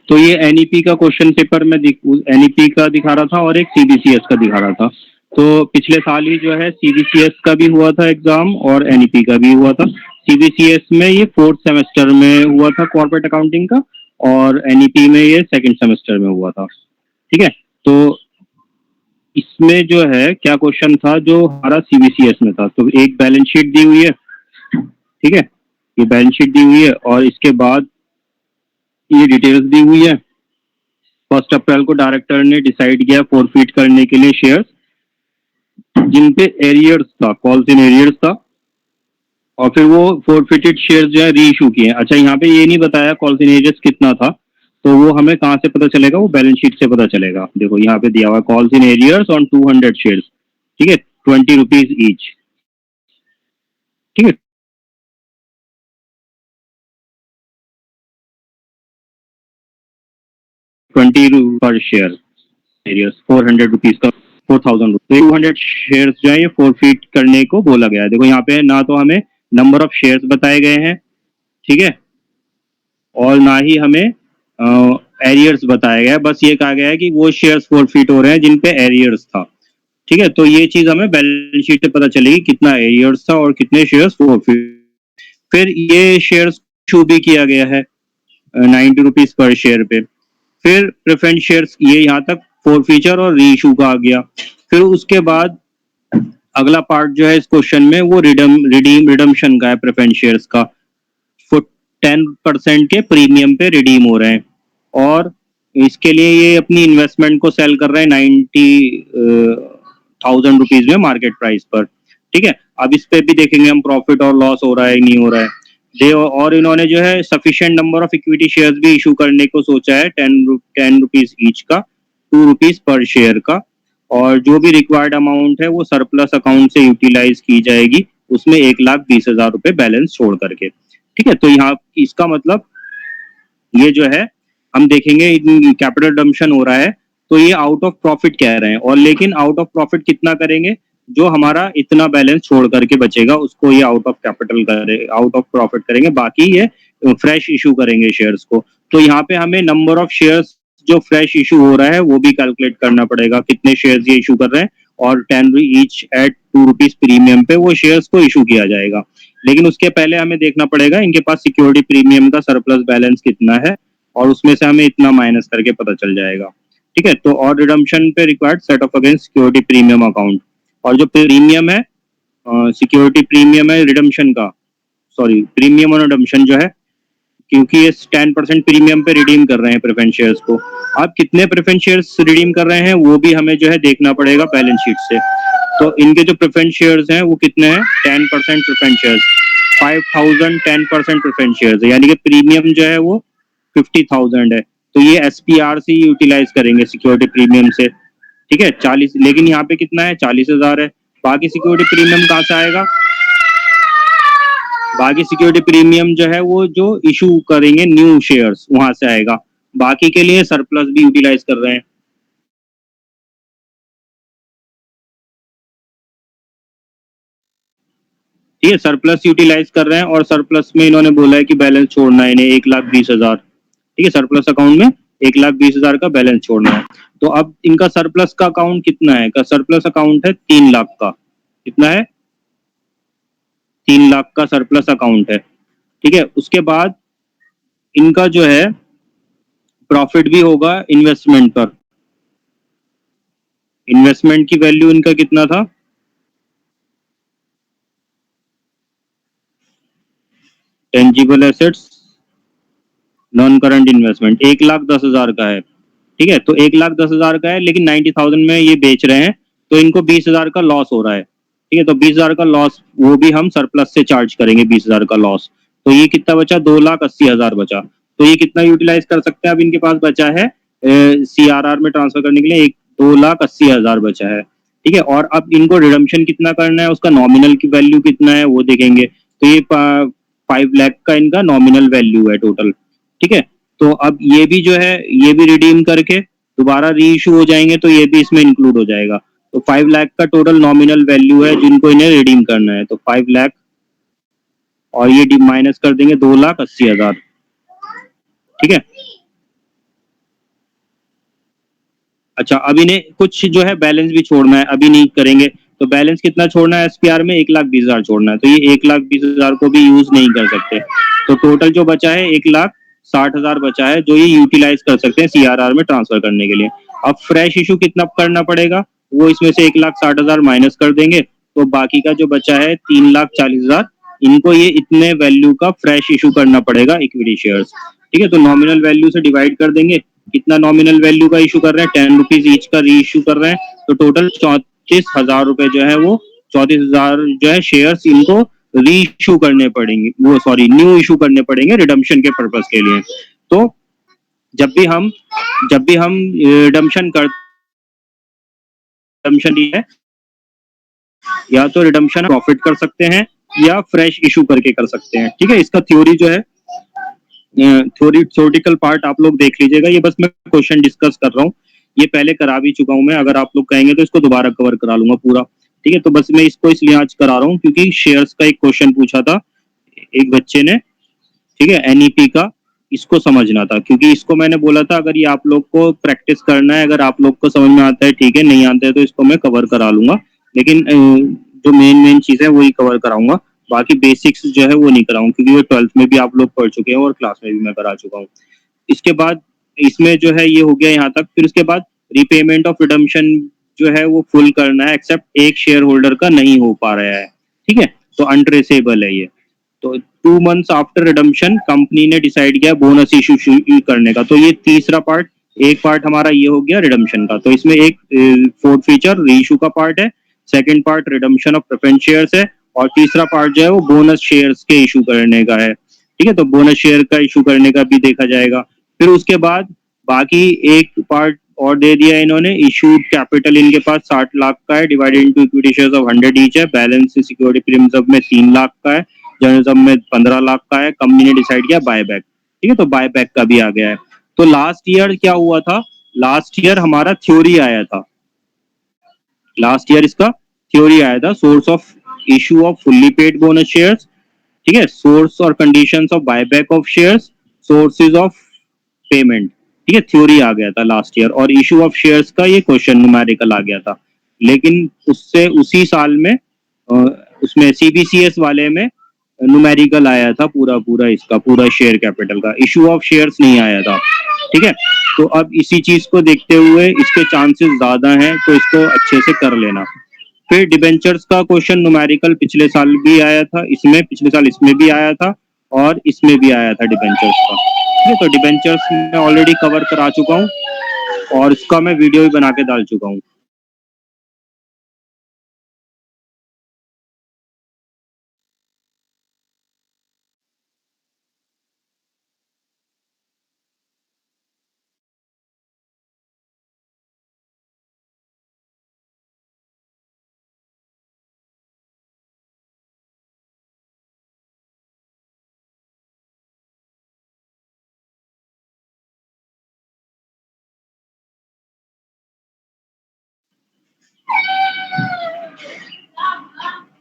तो ये एनईपी का क्वेश्चन पेपर में एनईपी का दिखा रहा था और एक सीबीसीएस का दिखा रहा था। तो पिछले साल ही जो है सीबीसीएस का भी हुआ था एग्जाम और एनईपी का भी हुआ था। सीबीसीएस में ये 4th सेमेस्टर में हुआ था कॉर्पोरेट अकाउंटिंग का, और एनईपी में ये 2nd सेमेस्टर में हुआ था। ठीक है, तो इसमें जो है क्या क्वेश्चन था जो हमारा सीबीसीएस में था, तो एक बैलेंस शीट दी हुई है। ठीक है, ये बैलेंस शीट दी हुई है और इसके बाद ये डिटेल्स दी हुई है। 1 अप्रैल को डायरेक्टर ने डिसाइड किया फॉरफिट करने के लिए शेयर्स जिन पे एरियर्स था, कॉल्स इन एरियर्स था, और फिर वो फॉरफिटेड शेयर्स जो है री इशू किए। अच्छा, यहाँ पे ये नहीं बताया कॉल्स इन एरियर्स कितना था, तो वो हमें कहाँ से पता चलेगा? वो बैलेंस शीट से पता चलेगा। देखो यहाँ पे दिया हुआ calls in arrears on 200 shares. ठीक है, 20 रुपीज ईच। ठीक है, 20 पर शेयर एरियर्स, 400 रुपीज का, 4000 रुपीज, 200 शेयर्स जो है ये फॉरफिट करने को बोला गया है। देखो यहाँ पे ना तो हमें नंबर ऑफ शेयर्स बताए गए हैं, ठीक है, और ना ही हमें एरियर्स बताया गया है। बस ये कहा गया है कि वो शेयर्स फॉरफिट हो रहे हैं जिन पे एरियर्स था। ठीक है, तो ये चीज हमें बैलेंस शीट से पता चलेगी कितना एरियर्स था और कितने शेयर्स फॉरफिट। फिर ये शेयर्स इशू भी किया गया है 90 रुपीज पर शेयर पे। फिर प्रेफरेंस शेयर्स, ये यहाँ तक फॉरफीचर और री इशू का आ गया। फिर उसके बाद अगला पार्ट जो है इस क्वेश्चन में वो रिडम्शन का है, प्रेफरेंस शेयर्स का। 10% के प्रीमियम पे रिडीम हो रहे हैं और इसके लिए ये अपनी इन्वेस्टमेंट को सेल कर रहे हैं 90,000 रुपीज में मार्केट प्राइस पर। ठीक है, अब इस पे भी देखेंगे हम प्रॉफिट और लॉस हो रहा है नहीं हो रहा है। और इन्होंने जो है sufficient number of equity shares भी इशू करने को सोचा है, 10 रुपीज ईच का, 2 रुपीज पर शेयर का। और जो भी रिक्वायर्ड अमाउंट है वो सरप्लस अकाउंट से यूटिलाइज की जाएगी, उसमें 1,20,000 रुपए बैलेंस छोड़ करके। ठीक है, तो यहाँ इसका मतलब ये जो है हम देखेंगे कैपिटल डम्पशन हो रहा है, तो ये आउट ऑफ प्रॉफिट कह रहे हैं, और लेकिन आउट ऑफ प्रॉफिट कितना करेंगे? जो हमारा इतना बैलेंस छोड़ करके बचेगा उसको ये आउट ऑफ कैपिटल करे, आउट ऑफ प्रॉफिट करेंगे, बाकी ये फ्रेश इशू करेंगे शेयर्स को। तो यहाँ पे हमें नंबर ऑफ शेयर्स जो फ्रेश इशू हो रहा है वो भी कैलकुलेट करना पड़ेगा, कितने शेयर्स ये इशू कर रहे हैं, और 10 ईच एट 2 रुपीज प्रीमियम पे वो शेयर्स को इशू किया जाएगा। लेकिन उसके पहले हमें देखना पड़ेगा इनके पास सिक्योरिटी प्रीमियम का सरप्लस बैलेंस कितना है, और उसमें से हमें इतना माइनस करके पता चल जाएगा। ठीक है, तो और रिडम्पशन पे required set of against security premium account, और जो प्रीमियम है सिक्योरिटी प्रीमियम है रिडम्पशन का, सॉरी प्रीमियम और रिडम्पशन जो है, क्योंकि ये 10% प्रीमियम पे रिडीम कर रहे हैं प्रेफरेंस शेयर्स को। आप कितने प्रेफरेंस शेयर्स रिडीम कर रहे हैं वो भी हमें जो है देखना पड़ेगा बैलेंस शीट से। तो इनके जो प्रेफरेंस शेयर्स हैं वो कितने हैं? 10% प्रेफरेंस शेयर्स, 5,000 10% प्रेफरेंस शेयर्स है, यानी कि प्रीमियम जो है वो 50,000 है। तो ये एसपीआर से यूटिलाइज करेंगे सिक्योरिटी प्रीमियम से। ठीक है, 40, लेकिन यहाँ पे कितना है? 40,000 है। बाकी सिक्योरिटी प्रीमियम कहाँ से आएगा? बाकी सिक्योरिटी प्रीमियम जो है वो जो इशू करेंगे न्यू शेयर्स वहां से आएगा। बाकी के लिए सरप्लस भी यूटिलाइज कर रहे हैं। ठीक है, सरप्लस यूटिलाइज कर रहे हैं, और सरप्लस में इन्होंने बोला है कि बैलेंस छोड़ना है इन्हें 1,20,000। ठीक है, सरप्लस अकाउंट में 1,20,000 का बैलेंस छोड़ना है। तो अब इनका सरप्लस का अकाउंट कितना है? का सरप्लस अकाउंट है 3 लाख का। कितना है? 3 लाख का सरप्लस अकाउंट है। ठीक है, उसके बाद इनका जो है प्रॉफिट भी होगा इन्वेस्टमेंट पर। इन्वेस्टमेंट की वैल्यू इनका कितना था? Tangible assets, non current investment, 1,10,000 का है। ठीक है, तो 1,10,000 का है, लेकिन 90,000 में ये बेच रहे हैं, तो इनको 20,000 का लॉस हो रहा है। ठीक है, तो 20,000 का लॉस वो भी हम सरप्लस से चार्ज करेंगे, 20,000 का लॉस। तो ये कितना बचा? 2,80,000 बचा। तो ये कितना यूटिलाइज कर सकते हैं? अब इनके पास बचा है सीआरआर में ट्रांसफर करने के लिए 2,80,000 बचा है। ठीक है, और अब इनको रिडम्पशन कितना करना है, उसका नॉमिनल की वैल्यू कितना है वो देखेंगे। तो ये 5 लाख का इनका नॉमिनल वैल्यू है टोटल। ठीक है, तो अब ये भी जो है ये भी रिडीम करके दोबारा री इशू हो जाएंगे, तो ये भी इसमें इंक्लूड हो जाएगा। तो 5 लाख का टोटल नॉमिनल वैल्यू है जिनको इन्हें रिडीम करना है, तो 5 लाख, और ये माइनस कर देंगे 2,80,000। ठीक है, अच्छा, अभी ने कुछ जो है बैलेंस भी छोड़ना है, अभी नहीं करेंगे तो बैलेंस कितना छोड़ना है एसपीआर में, 1,20,000 छोड़ना है, तो ये 1,20,000 को भी यूज नहीं कर सकते। तो टोटल जो बचा है 1,60,000 बचा है, जो ये यूटिलाइज कर सकते हैं सीआरआर में ट्रांसफर करने के लिए। अब फ्रेश इशू कितना करना पड़ेगा, वो इसमें से 1,60,000 माइनस कर देंगे, तो बाकी का जो बचा है 3,40,000, इनको ये इतने वैल्यू का फ्रेश इशू करना पड़ेगा इक्विटी शेयर्स। ठीक है, तो नॉमिनल वैल्यू से डिवाइड कर देंगे, कितना नॉमिनल वैल्यू का इशू कर रहे हैं, 10 रुपीज ईच का री इशू कर रहे हैं, तो टोटल 34,000 रुपए जो है वो 34,000 जो है शेयर्स इनको री इशू करने पड़ेंगे, वो सॉरी न्यू इशू करने पड़ेंगे रिडम्पशन के पर्पज के लिए। तो जब भी हम रिडम्पशन कर रिडम्पशन है, या तो रिडम्पशन प्रॉफिट कर सकते हैं या फ्रेश इशू करके कर सकते हैं। ठीक है, इसका थ्योरी जो है थ्योरेटिकल पार्ट आप लोग देख लीजिएगा, ये बस मैं क्वेश्चन डिस्कस कर रहा हूँ, ये पहले करा भी चुका हूँ मैं, अगर आप लोग कहेंगे तो इसको दोबारा कवर करा लूंगा पूरा। ठीक है, तो बस मैं इसको इसलिए आज करा रहा हूँ क्योंकि शेयर्स का एक क्वेश्चन पूछा था एक बच्चे ने, ठीक है, एनईपी का, इसको समझना था, क्योंकि इसको मैंने बोला था अगर ये आप लोग को प्रैक्टिस करना है, अगर आप लोग को समझ में आता है ठीक है, नहीं आता है तो इसको मैं कवर करा लूंगा, लेकिन जो मेन मेन चीज है वही कवर कराऊंगा, बाकी बेसिक्स जो है वो नहीं कराऊंगा, क्योंकि वो 12th में भी आप लोग पढ़ चुके हैं और क्लास में भी मैं करा चुका हूँ। इसके बाद इसमें जो है ये हो गया यहाँ तक, फिर उसके बाद रिपेमेंट ऑफ रिडम्पशन जो है वो फुल करना है, एक्सेप्ट एक शेयर होल्डर का नहीं हो पा रहा है। ठीक है, तो अनट्रेसेबल है ये। तो 2 मंथ्स आफ्टर रिडम्पशन कंपनी ने डिसाइड किया बोनस इशू करने का, तो ये तीसरा पार्ट, एक पार्ट हमारा ये हो गया रिडम्पशन का, तो इसमें एक फोर्थ फीचर रीइशू का पार्ट है, second part redemption of preference shares है, और तीसरा पार्ट जो है वो बोनस शेयर्स के इशू करने का है। ठीक है, तो बोनस शेयर का इशू करने का भी देखा जाएगा। फिर उसके बाद बाकी एक पार्ट और दे दिया इन्होंने, इशूड कैपिटल इनके पास 60 लाख का है, divided into equity shares of 100 each है, बैलेंस सिक्योरिटी प्रीमियम में 3 लाख का है, जर्नलिज्म में 15 लाख का है, कंपनी ने डिसाइड किया बायबैक। ठीक है, तो बायबैक का भी आ गया है। तो लास्ट ईयर क्या हुआ था, लास्ट ईयर हमारा थ्योरी आया था, लास्ट ईयर इसका थ्योरी आया था, source of issue off fully paid bonus shares, ठीक है, सोर्स और conditions of buyback of shares, sources of payment. ठीक है, थ्योरी आ गया था लास्ट ईयर, और इशू ऑफ शेयर्स का ये क्वेश्चन न्यूमेरिकल आ गया था, लेकिन उससे उसी साल में उसमें सीबीसीएस वाले में न्यूमेरिकल आया था पूरा पूरा, इसका पूरा शेयर कैपिटल का, इशू ऑफ शेयर्स नहीं आया था। ठीक है, तो अब इसी चीज को देखते हुए इसके चांसेस ज्यादा हैं, तो इसको अच्छे से कर लेना। फिर डिबेंचर्स का क्वेश्चन न्यूमेरिकल पिछले साल भी आया था, इसमें पिछले साल इसमें भी आया था, और इसमें भी आया था डिबेंचर्स का। ठीक है, तो डिबेंचर्स मैं ऑलरेडी कवर करा चुका हूँ, और इसका मैं वीडियो भी बना के डाल चुका हूँ।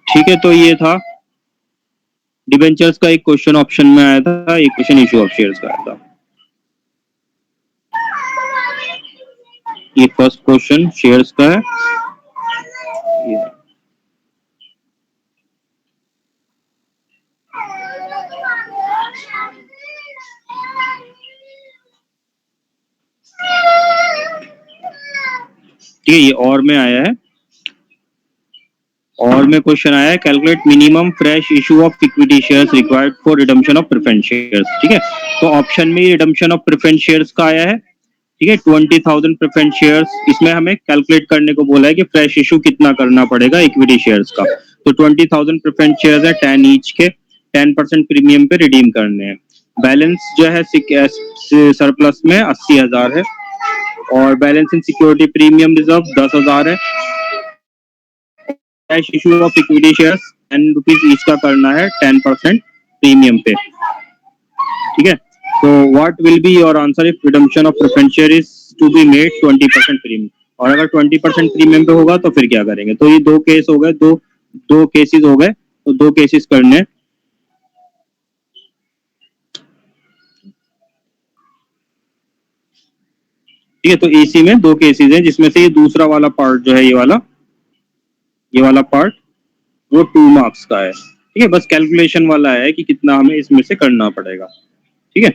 ठीक है, तो ये था डिबेंचर्स का एक क्वेश्चन ऑप्शन में आया था, एक क्वेश्चन इशू ऑफ शेयर्स का आया था। ये फर्स्ट क्वेश्चन शेयर्स का है, ये ठीक है, ये और में आया है, और में क्वेश्चन आया है, calculate minimum fresh issue of equity shares required for redemption of preference shares. ठीक है, तो ऑप्शन में रिडम्पशन ऑफ प्रेफरेंस शेयर्स का आया है। ठीक है, 20,000 प्रेफरेंस शेयर्स, इसमें हमें कैलकुलेट करने को बोला है कि फ्रेश इशू कितना करना पड़ेगा इक्विटी शेयर्स का। तो 20,000 प्रेफरेंस शेयर्स है, 10 ईच के, 10% प्रीमियम पे रिडीम करने हैं। बैलेंस जो है सरप्लस में 80,000 है, और balance in security premium reserve 10,000 है। Cash issue of equity shares 10 rupees each का करना है 10% प्रीमियम पे। ठीक है, तो what will be your answer if redemption of preference share is to be made 20% premium, और अगर 20% प्रीमियम पे होगा तो फिर क्या करेंगे। तो ये दो केस हो गए, दो दो केसेस हो गए, तो दो केसेस करने। ठीक है, तो एसी में दो केसेस हैं, जिसमें से ये दूसरा वाला पार्ट जो है, ये वाला पार्ट वो 2 मार्क्स का है। ठीक है, बस कैलकुलेशन वाला है कि कितना हमें इसमें से करना पड़ेगा। ठीक है,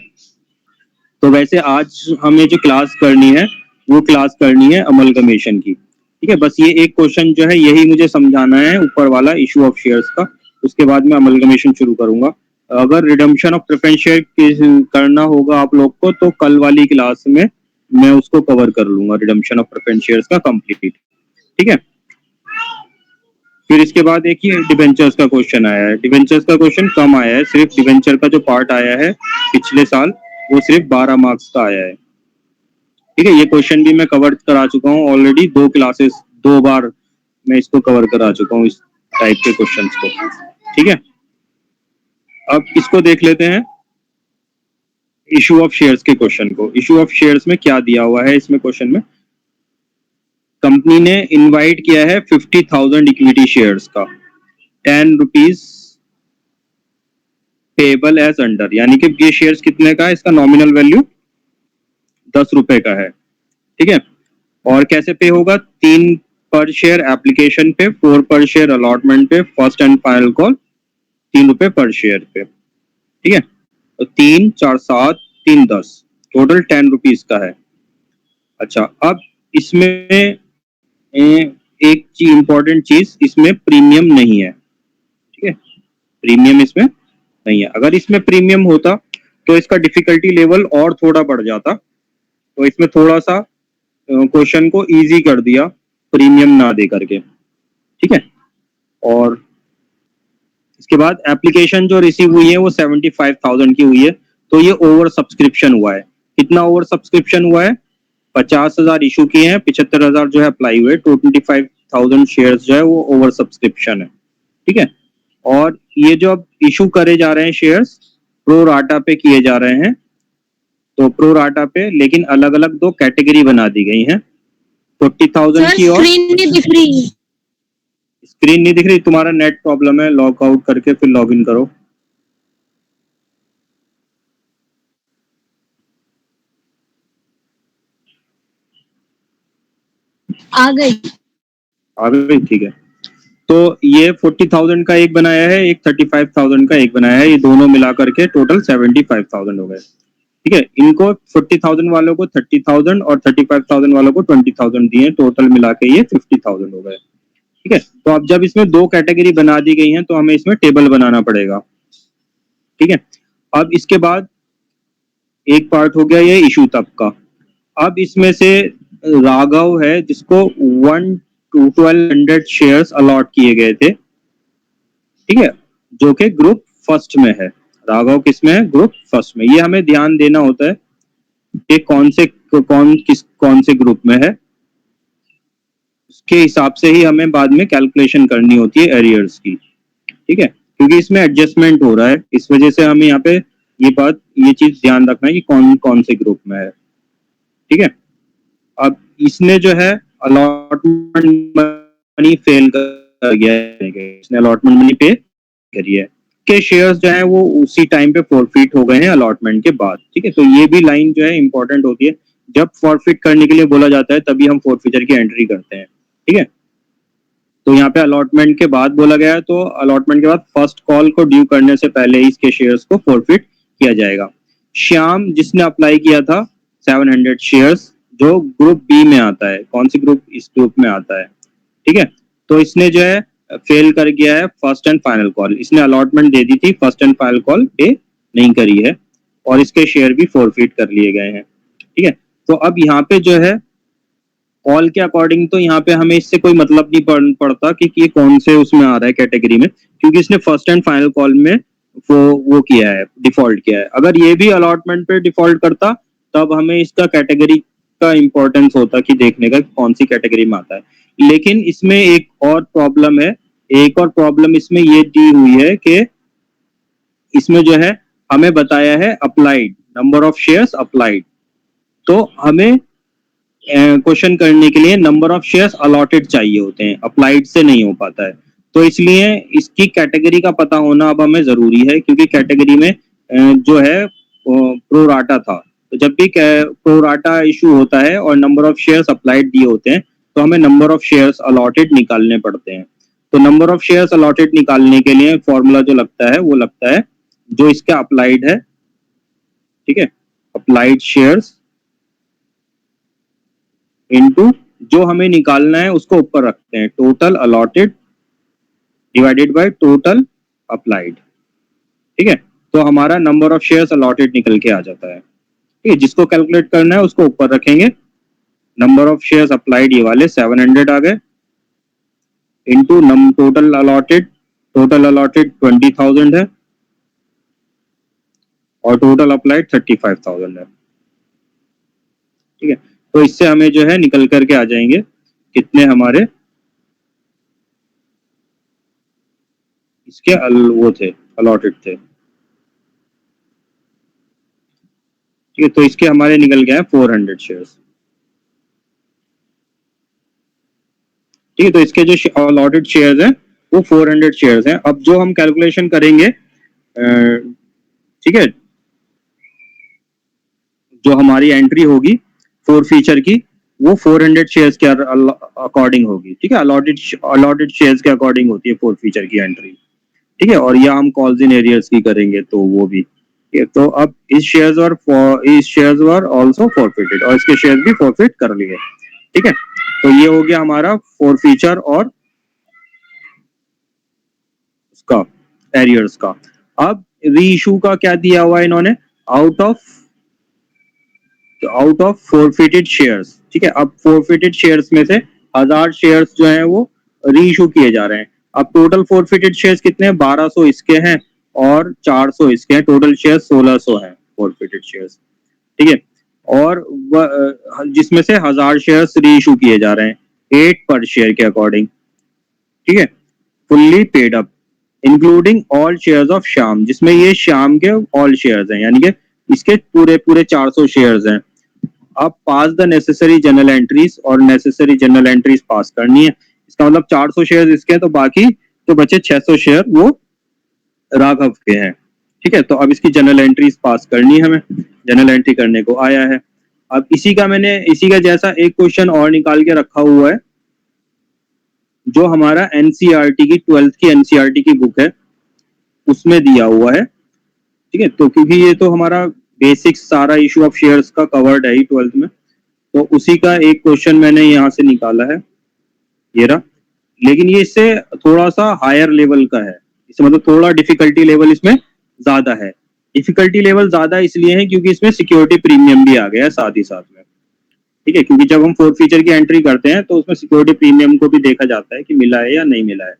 तो वैसे आज हमें जो क्लास करनी है वो क्लास करनी है अमलगमेशन की। ठीक है, बस ये एक क्वेश्चन जो है यही मुझे समझाना है, ऊपर वाला इशू ऑफ शेयर्स का, उसके बाद मैं अमलगमेशन शुरू करूंगा। अगर रिडम्पशन ऑफ प्रेफरेंस शेयर करना होगा आप लोग को, तो कल वाली क्लास में मैं उसको कवर कर लूंगा, रिडम्पशन ऑफ प्रेफरेंस शेयर्स का कंप्लीट। ठीक है, फिर इसके बाद एक ही डिबेंचर्स का क्वेश्चन आया है। डिबेंचर्स का क्वेश्चन कम आया है, सिर्फ डिबेंचर का जो पार्ट आया है पिछले साल वो सिर्फ 12 मार्क्स का आया है। ठीक है, ये क्वेश्चन भी मैं कवर करा चुका हूँ ऑलरेडी, 2 क्लासेस 2 बार मैं इसको कवर करा चुका हूँ, इस टाइप के क्वेश्चंस को। ठीक है, अब इसको देख लेते हैं, इशू ऑफ शेयर्स के क्वेश्चन को। इशू ऑफ शेयर्स में क्या दिया हुआ है इसमें क्वेश्चन में, कंपनी ने इनवाइट किया है 50,000 इक्विटी शेयर्स का, 10 रुपीज पेबल एज अंडर, यानी कि ये शेयर्स कितने का है, इसका नॉमिनल वैल्यू 10 रुपए का है। ठीक है, और कैसे पे होगा, 3 पर शेयर एप्लीकेशन पे, 4 पर शेयर अलॉटमेंट पे, फर्स्ट एंड फाइनल कॉल 3 रुपए पर शेयर पे। ठीक है, तो 3 4 7 3 10, टोटल 10 रुपीज का है। अच्छा, अब इसमें एक चीज, इंपॉर्टेंट चीज, इसमें प्रीमियम नहीं है। ठीक है, प्रीमियम इसमें नहीं है। अगर इसमें प्रीमियम होता तो इसका डिफिकल्टी लेवल और थोड़ा बढ़ जाता, तो इसमें थोड़ा सा क्वेश्चन को इजी कर दिया प्रीमियम ना दे करके। ठीक है, और इसके बाद एप्लीकेशन जो रिसीव हुई है वो 75,000 की हुई है, तो ये ओवर सब्सक्रिप्शन हुआ है। कितना ओवर सब्सक्रिप्शन हुआ है, 50,000 इशू किए हैं, 75,000 जो है अप्लाई हुए, 25,000 शेयर्स जो है वो ओवर सब्सक्रिप्शन है। ठीक है, और ये जो अब इशू करे जा रहे हैं शेयर्स, प्रो राटा पे किए जा रहे हैं, तो प्रो राटा पे, लेकिन अलग अलग 2 कैटेगरी बना दी गई हैं, 40,000 की। और स्क्रीन नहीं दिख रही, स्क्रीन नहीं दिख रही, तुम्हारा नेट प्रॉब्लम है, लॉग आउट करके फिर लॉग इन करो। आ गई। ठीक है, तो ये 40,000 का एक बनाया है, एक 35,000 का एक बनाया है, ये दोनों मिला करके टोटल 75,000 हो गए। ठीक है, इनको 40,000 वालों को 30,000 और 35,000 वालों को 20,000 दिए, टोटल मिला के ये 50,000 हो गए। ठीक है, तो अब जब इसमें 2 कैटेगरी बना दी गई हैं, तो हमें इसमें टेबल बनाना पड़ेगा। ठीक है, अब इसके बाद एक पार्ट हो गया ये इशू तक का। अब इसमें से राघव है, जिसको 1 to 1200 शेयर्स अलॉट किए गए थे। ठीक है, जो कि ग्रुप फर्स्ट में है। राघव किस में है, ग्रुप फर्स्ट में। ये हमें ध्यान देना होता है कि कौन से ग्रुप में है, उसके हिसाब से ही हमें बाद में कैलकुलेशन करनी होती है एरियर्स की। ठीक है, क्योंकि इसमें एडजस्टमेंट हो रहा है, इस वजह से हमें यहाँ पे ये चीज ध्यान रखना है कि कौन कौन से ग्रुप में है। ठीक है, अब इसने जो है अलॉटमेंट मनी फेल कर गया है, इसने अलॉटमेंट मनी पे करी है, के शेयर्स जो है वो उसी टाइम पे फॉरफिट हो गए हैं अलॉटमेंट के बाद। ठीक है, तो ये भी लाइन जो है इंपॉर्टेंट होती है, जब फॉरफिट करने के लिए बोला जाता है तभी हम फॉरफिचर की एंट्री करते हैं। ठीक है, तो यहाँ पे अलॉटमेंट के बाद बोला गया है, तो अलॉटमेंट के बाद फर्स्ट कॉल को ड्यू करने से पहले ही इसके शेयर्स को फॉरफिट किया जाएगा। श्याम, जिसने अप्लाई किया था 700 शेयर्स, जो ग्रुप बी में आता है, कौन सी ग्रुप, इस ग्रुप में आता है। ठीक है, तो इसने जो है फेल कर गया है फर्स्ट एंड फाइनल कॉल, इसने अलॉटमेंट दे दी थी, फर्स्ट एंड फाइनल कॉल पे नहीं करी है, और इसके शेयर भी फॉरफिट कर लिए गए हैं। ठीक है, तो अब यहाँ पे जो है कॉल के अकॉर्डिंग, तो यहाँ पे हमें इससे कोई मतलब नहीं पड़ता कि ये कौन से उसमें आ रहा है कैटेगरी में, क्योंकि इसने फर्स्ट एंड फाइनल कॉल में वो किया है, डिफॉल्ट किया है। अगर ये भी अलॉटमेंट पे डिफॉल्ट करता, तब हमें इसका कैटेगरी का इंपॉर्टेंस होता कि देखने का कौन सी कैटेगरी में आता है। लेकिन इसमें एक और प्रॉब्लम है, इसमें ये दी हुई है कि इसमें जो है हमें बताया है applied, number of shares applied, तो हमें क्वेश्चन करने के लिए नंबर ऑफ शेयर्स अलॉटेड चाहिए होते हैं, अप्लाइड से नहीं हो पाता है। तो इसलिए इसकी कैटेगरी का पता होना अब हमें जरूरी है, क्योंकि कैटेगरी में जो है प्रो राटा था, तो जब भी प्रोराटा इशू होता है और नंबर ऑफ शेयर्स अप्लाइड दिए होते हैं तो हमें नंबर ऑफ शेयर्स अलॉटेड निकालने पड़ते हैं। तो नंबर ऑफ शेयर्स अलॉटेड निकालने के लिए फॉर्मूला जो लगता है वो लगता है जो इसका अप्लाइड है, ठीक है, अप्लाइड शेयर्स इनटू जो हमें निकालना है उसको ऊपर रखते हैं, total allotted divided by total applied, ठीक है। तो हमारा नंबर ऑफ शेयर्स अलॉटेड निकल के आ जाता है, ठीक है। जिसको कैलकुलेट करना है उसको ऊपर रखेंगे, नंबर ऑफ शेयर्स अप्लाइड ये वाले 700 आ गए इनटू टोटल अलॉटेड 20,000 है और टोटल अप्लाइड 35,000 है, ठीक है। तो इससे हमें जो है निकल करके आ जाएंगे कितने हमारे इसके वो थे अलॉटेड थे, ठीक है। तो इसके हमारे निकल गए हैं 400 शेयर्स, ठीक है। तो इसके जो अलॉटेड शेयर्स हैं वो 400 शेयर्स हैं। अब जो हम कैलकुलेशन करेंगे, ठीक है, जो हमारी एंट्री होगी फोर फीचर की वो 400 शेयर्स के अकॉर्डिंग होगी, ठीक है। अलॉटेड शेयर्स के अकॉर्डिंग होती है फोर फीचर की एंट्री, ठीक है। और यह हम कॉल्स इन एरियर्स की करेंगे तो वो भी, ठीक है। तो अब इस शेयर्स वर आल्सो फॉरफिटेड और इसके शेयर्स भी फॉरफिट कर लिए, ठीक है। तो ये हो गया हमारा फोर फीचर और उसका एरियर्स का। अब री इशू का क्या दिया हुआ है इन्होंने, आउट ऑफ फोरफिटेड शेयर्स, ठीक है। अब फोरफिटेड शेयर्स में से 1000 शेयर्स जो हैं वो री इशू किए जा रहे हैं। अब टोटल फोरफिटेड शेयर्स कितने हैं, 1200 इसके हैं और 400 इसके हैं, टोटल शेयर्स 1600 हैं फोरफिटेड शेयर्स, ठीक है। और जिसमें से 1000 शेयर्स री इशू किए जा रहे हैं 8 पर शेयर के अकॉर्डिंग, ठीक है, fully paid up including all shares of Shyam, जिसमें ये श्याम के ऑल शेयर्स हैं, यानी कि इसके पूरे 400 शेयर्स हैं। अब पास द नेसेसरी जनरल एंट्रीज, और नेसेसरी जनरल एंट्रीज पास करनी है। इसका मतलब 400 शेयर्स इसके हैं तो बाकी तो बचे 600 शेयर वो राघव के हैं, ठीक है। तो अब इसकी जनरल एंट्रीज पास करनी है, हमें जनरल एंट्री करने को आया है। अब इसी का जैसा एक क्वेश्चन और निकाल के रखा हुआ है जो हमारा एनसीईआरटी की 12th की एनसीईआरटी की बुक है उसमें दिया हुआ है, ठीक है। तो क्योंकि ये तो हमारा बेसिक सारा इशू ऑफ शेयर्स का कवर्ड है ही 12th में, तो उसी का एक क्वेश्चन मैंने यहाँ से निकाला है, ये रहा। लेकिन ये इससे थोड़ा सा हायर लेवल का है, इससे मतलब थोड़ा डिफिकल्टी लेवल इसमें ज्यादा है। डिफिकल्टी लेवल ज्यादा इसलिए है क्योंकि इसमें सिक्योरिटी प्रीमियम भी आ गया है साथ ही साथ में, ठीक है। क्योंकि जब हम फोर्थ फीचर की एंट्री करते हैं तो उसमें सिक्योरिटी प्रीमियम को भी देखा जाता है कि मिला है या नहीं मिला है।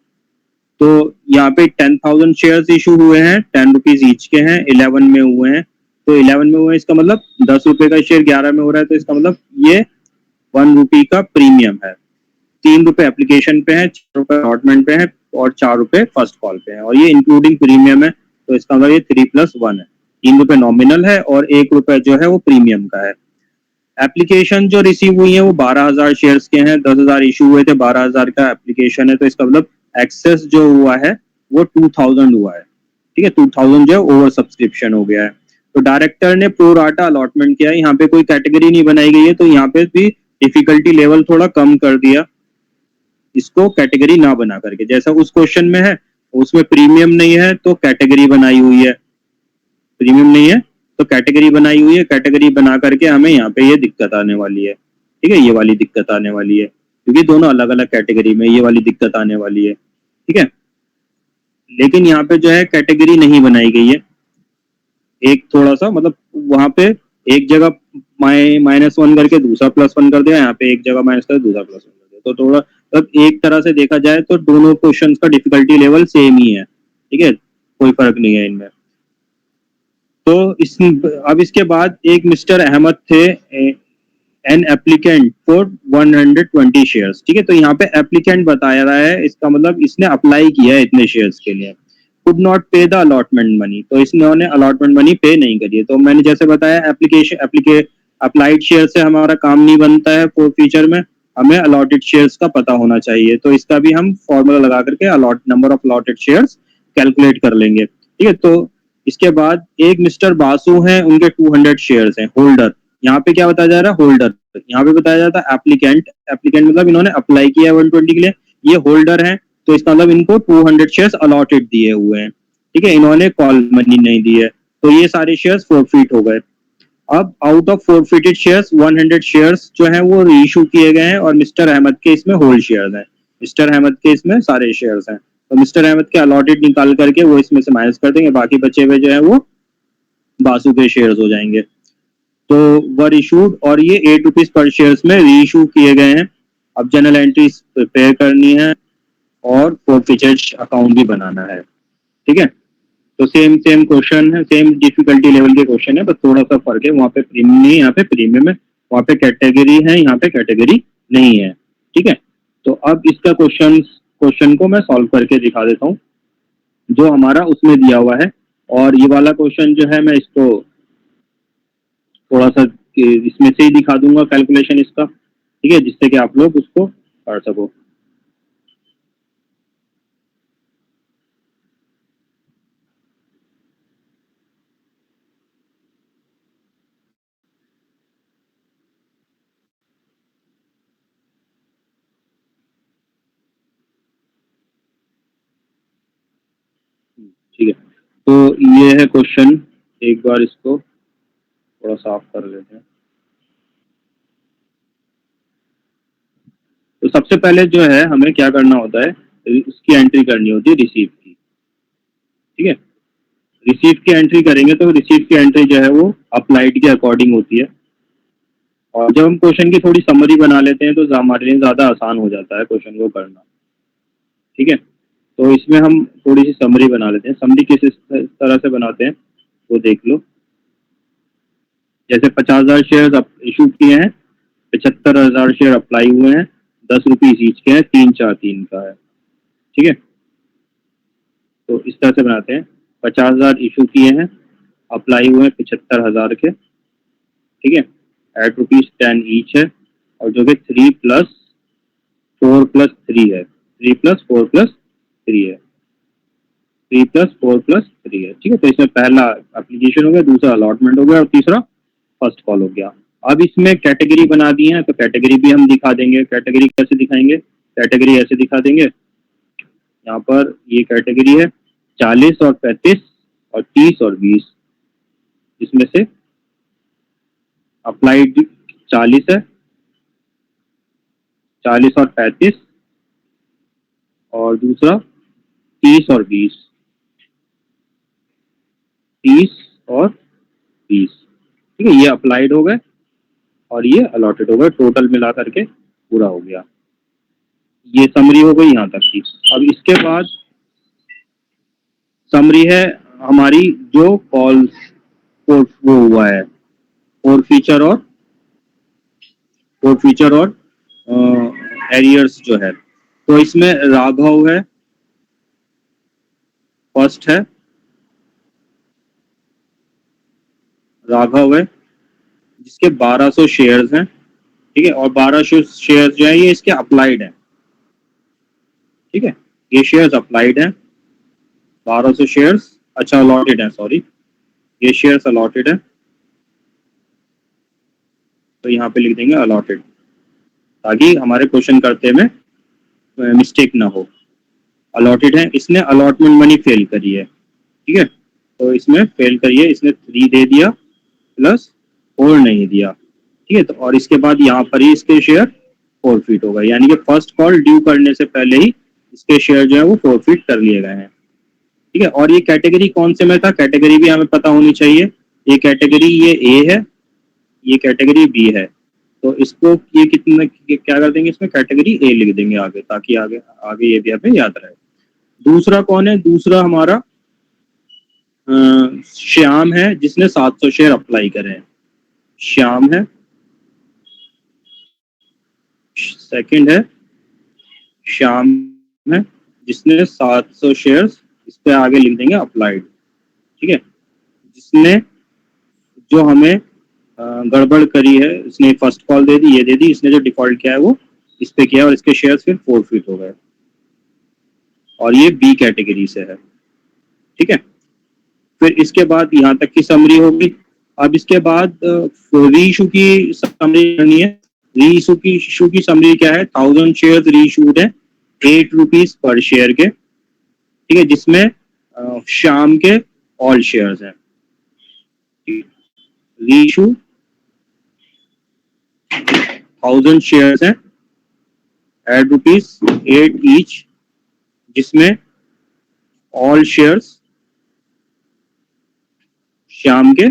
तो यहाँ पे 10,000 शेयर्स इशू हुए हैं, 10 रुपीज ईच के हैं, 11 में हुए हैं। तो 11 में हुए इसका मतलब 10 रुपए का शेयर 11 में हो रहा है, तो इसका मतलब ये 1 रुपी का प्रीमियम है। 3 रुपए एप्लीकेशन पे है, 4 रुपए अलॉटमेंट पे है और 4 रुपए फर्स्ट कॉल पे है, और ये इंक्लूडिंग प्रीमियम है। तो इसका मतलब ये 3+1 है। 3 रुपए नॉमिनल है और 1 रुपए जो है वो प्रीमियम का है। एप्लीकेशन जो रिसीव हुई है वो 12,000 शेयर्स के हैं, 10,000 इशू हुए थे, 12,000 का एप्लीकेशन है। तो इसका मतलब एक्सेस जो हुआ है वो 2,000 हुआ है, ठीक है। 2,000 जो है ओवर सब्सक्रिप्शन हो गया है। तो डायरेक्टर ने प्रो राटा अलॉटमेंट किया है, यहाँ पे कोई कैटेगरी नहीं बनाई गई है, तो यहाँ पे भी डिफिकल्टी लेवल थोड़ा कम कर दिया, इसको कैटेगरी ना बना करके। जैसा उस क्वेश्चन में है उसमें प्रीमियम नहीं है तो कैटेगरी बनाई हुई है, प्रीमियम नहीं है तो कैटेगरी बनाई हुई है। कैटेगरी बना करके हमें यहाँ पे ये दिक्कत आने वाली है, ठीक है, ये वाली दिक्कत आने वाली है, क्योंकि दोनों अलग अलग कैटेगरी में ये वाली दिक्कत आने वाली है, ठीक है। लेकिन यहाँ पे जो है कैटेगरी नहीं बनाई गई है, एक थोड़ा सा मतलब वहां पे एक जगह -1 करके दूसरा +1 कर दिया, यहाँ पे एक जगह माइनस कर दूसरा +1 कर दिया। तो थोड़ा मतलब एक तरह से देखा जाए तो दोनों क्वेश्चन का डिफिकल्टी लेवल सेम ही है, ठीक है, कोई फर्क नहीं है इनमें। तो अब इसके बाद एक मिस्टर अहमद थे, एन एप्लीकेंट फॉर 120 शेयर्स, ठीक है। तो यहाँ पे एप्लीकेंट बताया रहा है, इसका मतलब इसने अप्लाई किया है इतने शेयर्स के लिए। कुड नॉट पे द अलॉटमेंट मनी, तो इसने अलॉटमेंट मनी पे नहीं करी है। तो मैंने जैसे बताया अप्लाइड शेयर से हमारा काम नहीं बनता है फोर फीचर में, हमें अलॉटेड शेयर्स का पता होना चाहिए। तो इसका भी हम फॉर्मूला लगा करके number of allotted shares calculate कर लेंगे, ठीक है। तो इसके बाद एक मिस्टर बासु हैं, उनके 200 शेयर्स हैं, होल्डर। यहाँ पे क्या बताया जा रहा है? होल्डर। यहाँ पे बताया जाता है एप्लीकेंट। एप्लीकेंट मतलब इन्होंने अप्लाई किया है 120 के लिए, ये होल्डर है, तो इसका मतलब इनको 200 शेयर्स अलॉटेड दिए हुए हैं, ठीक है, इन्होंने कॉल मनी नहीं दी है, तो ये सारे शेयर्स फोरफिट हो गए। अब out of forfeited shares 100 shares जो है वो रीइशू किए गए हैं, और मिस्टर अहमद के इसमें होल्ड शेयर्स हैं, मिस्टर अहमद के इसमें सारे शेयर्स हैं, तो मिस्टर अहमद के अलॉटेड निकाल करके वो इसमें से माइनस कर देंगे, बाकी बचे हुए जो है वो बासु के शेयर्स हो जाएंगे। तो वर इशूड, और ये ₹8 पर शेयर्स में री इशू किए गए हैं। अब जनरल एंट्रीज प्रिपेयर करनी है और फोरफिचर अकाउंट भी बनाना है, ठीक है। तो सेम सेम क्वेश्चन है, सेम डिफिकल्टी लेवल के क्वेश्चन है, बस थोड़ा सा फर्क है, वहाँ पे प्रीमियम नहीं, यहाँ पे प्रीमियम है, वहाँ पे कैटेगरी है, यहाँ पे कैटेगरी नहीं है, ठीक है। तो अब इसका क्वेश्चन को मैं सॉल्व करके दिखा देता हूँ जो हमारा उसमें दिया हुआ है, और ये वाला क्वेश्चन जो है मैं इसको थोड़ा सा इसमें से ही दिखा दूंगा कैलकुलेशन इसका, ठीक है, जिससे कि आप लोग उसको कर सको। ठीक है, तो ये है क्वेश्चन, एक बार इसको थोड़ा साफ कर लेते हैं। तो सबसे पहले जो है हमें क्या करना होता है, उसकी एंट्री करनी होती है रिसीव की, ठीक है। रिसीव की एंट्री करेंगे तो रिसीव की एंट्री जो है वो अप्लाइड के अकॉर्डिंग होती है, और जब हम क्वेश्चन की थोड़ी समरी बना लेते हैं तो हमारे लिए ज़्यादा आसान हो जाता है क्वेश्चन को करना, ठीक है। तो इसमें हम थोड़ी सी समरी बना लेते हैं। समरी किस तरह से बनाते हैं वो देख लो। जैसे 50,000 शेयर इशू किए हैं, 75,000 शेयर अप्लाई हुए हैं, ₹10 ईच के हैं, 343 का है, ठीक है। तो इस तरह से बनाते हैं, 50,000 इशू किए हैं, अप्लाई हुए हैं 75,000 के, ठीक है, एट ₹10 ईच है, और जो कि 3 + 4 + 3 है, 3 + 4 + 3 है, 3 + 4 + 3 है, ठीक है। तो इसमें पहला एप्लीकेशन हो गया, दूसरा अलॉटमेंट हो गया, और तीसरा फर्स्ट कॉल हो गया। अब इसमें कैटेगरी बना दी है, तो कैटेगरी भी हम दिखा देंगे। कैटेगरी कैसे दिखाएंगे? कैटेगरी ऐसे दिखा देंगे, यहाँ पर ये कैटेगरी है 40 और 35 और 30 और 20, इसमें से अप्लाइड 40 है, 40 और 35, और दूसरा 30 और 20, 30 और 20, ठीक है। ये अप्लाइड हो गए और ये अलॉटेड हो गए, टोटल मिला करके पूरा हो गया। ये समरी हो गई यहाँ तक की। अब इसके बाद समरी है हमारी जो कॉल्स वो हुआ है, फोर फीचर और एरियर्स जो है। तो इसमें राघव है, फर्स्ट है, राघव है जिसके 1200 शेयर्स हैं, ठीक है, और 1200 शेयर्स जो है ये इसके अप्लाइड है, ठीक है, ये शेयर्स अप्लाइड है, 1200 शेयर्स, अच्छा अलॉटेड है, सॉरी, ये शेयर्स अलॉटेड है, तो यहाँ पे लिख देंगे अलॉटेड, ताकि हमारे क्वेश्चन करते में मिस्टेक ना हो। अलॉटेड है, इसने अलॉटमेंट मनी फेल करी है, ठीक है, तो इसमें फेल करिए, इसने 3 दे दिया प्लस 4 नहीं दिया, ठीक है। तो और इसके बाद यहाँ पर ही इसके शेयर फोरफिट हो गए, यानी कि फर्स्ट कॉल ड्यू करने से पहले ही इसके शेयर जो है वो फोरफिट कर लिए गए हैं, ठीक है। और ये कैटेगरी कौन से में था? कैटेगरी भी हमें पता होनी चाहिए। ये कैटेगरी ये ए है, ये कैटेगरी बी है, तो इसको ये कितना क्या कर देंगे, इसमें कैटेगरी ए लिख देंगे आगे, ताकि आगे आगे ये भी हमें याद रहे। दूसरा कौन है? दूसरा हमारा श्याम है, जिसने 700 शेयर अप्लाई करे हैं, श्याम है। सेकंड है श्याम है, जिसने 700 शेयर्स, इस पे आगे लिख देंगे अप्लाइड, ठीक है। जिसने जो हमें गड़बड़ करी है, इसने फर्स्ट कॉल दे दी, ये दे दी, इसने जो डिफॉल्ट किया है वो इस पे किया, और इसके शेयर्स फिर फोरफिट हो गए, और ये बी कैटेगरी से है, ठीक है। फिर इसके बाद यहाँ तक की समरी होगी। अब इसके बाद री इशू की समरी करनी है। री इशू की समरी क्या है? 1000 शेयर री इशूड है 8 रुपीज पर शेयर के, ठीक है, जिसमें शाम के ऑल शेयर्स हैं। री इशू 1000 शेयर्स हैं एट ₹8 ईच, जिसमें ऑल शेयर्स शाम के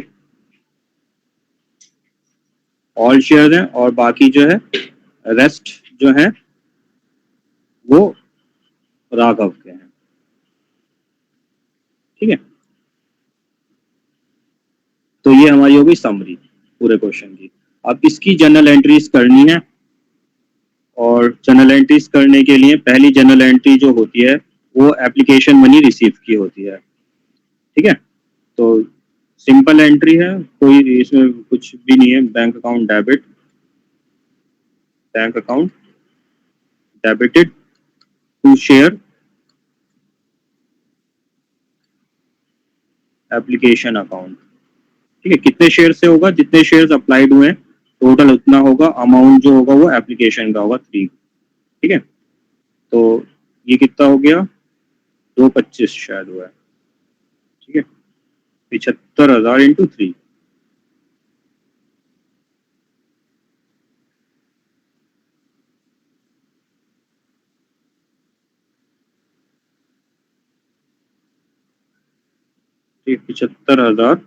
ऑल शेयर्स हैं, और बाकी जो है रेस्ट जो है वो राघव के हैं, ठीक है। तो ये हमारी हो गई समरी पूरे क्वेश्चन की। अब इसकी जनरल एंट्रीज करनी है, और जनरल एंट्रीज करने के लिए पहली जनरल एंट्री जो होती है वो एप्लीकेशन मनी रिसीव की होती है, ठीक है। तो सिंपल एंट्री है, कोई इसमें कुछ भी नहीं है। Bank account debit, bank account debited to share application account, ठीक है। कितने शेयर से होगा? जितने शेयर्स अप्लाइड हुए हैं टोटल उतना होगा। अमाउंट जो होगा वो एप्लीकेशन का होगा 3, ठीक है। तो ये कितना हो गया? 225 शायद हुआ है, ठीक है। 75,000 इंटू 3, ठीक है। 75,000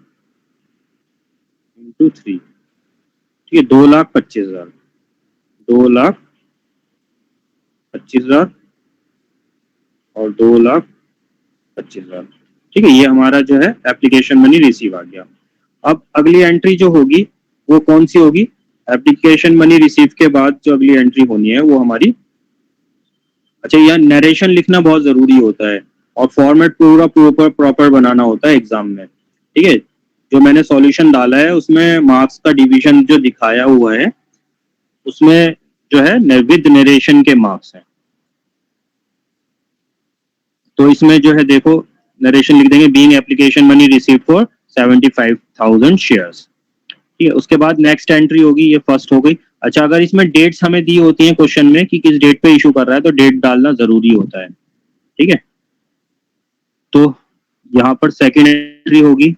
इंटू 3, ठीक है। 2,25,000, 2,25,000 और 2,25,000, ठीक है। ये हमारा जो है एप्लीकेशन मनी रिसीव आ गया। अब अगली एंट्री जो होगी वो कौन सी होगी? एप्लीकेशन मनी रिसीव के बाद जो अगली एंट्री होनी है वो हमारी, अच्छा, यहाँ नरेशन लिखना बहुत जरूरी होता है, और फॉर्मेट पूरा प्रॉपर बनाना होता है एग्जाम में, ठीक है। जो मैंने सॉल्यूशन डाला है उसमें मार्क्स का डिवीजन जो दिखाया हुआ है उसमें जो है विद नरेशन के मार्क्स हैं। तो इसमें जो है देखो नरेशन लिख देंगे, being application money receive for 75,000 shares, ठीक है। उसके बाद नेक्स्ट एंट्री होगी, ये फर्स्ट हो गई। अच्छा, अगर इसमें डेट्स हमें दी होती हैं क्वेश्चन में कि किस डेट पे इशू कर रहा है, तो डेट डालना जरूरी होता है, ठीक है। तो यहाँ पर सेकेंड एंट्री होगी,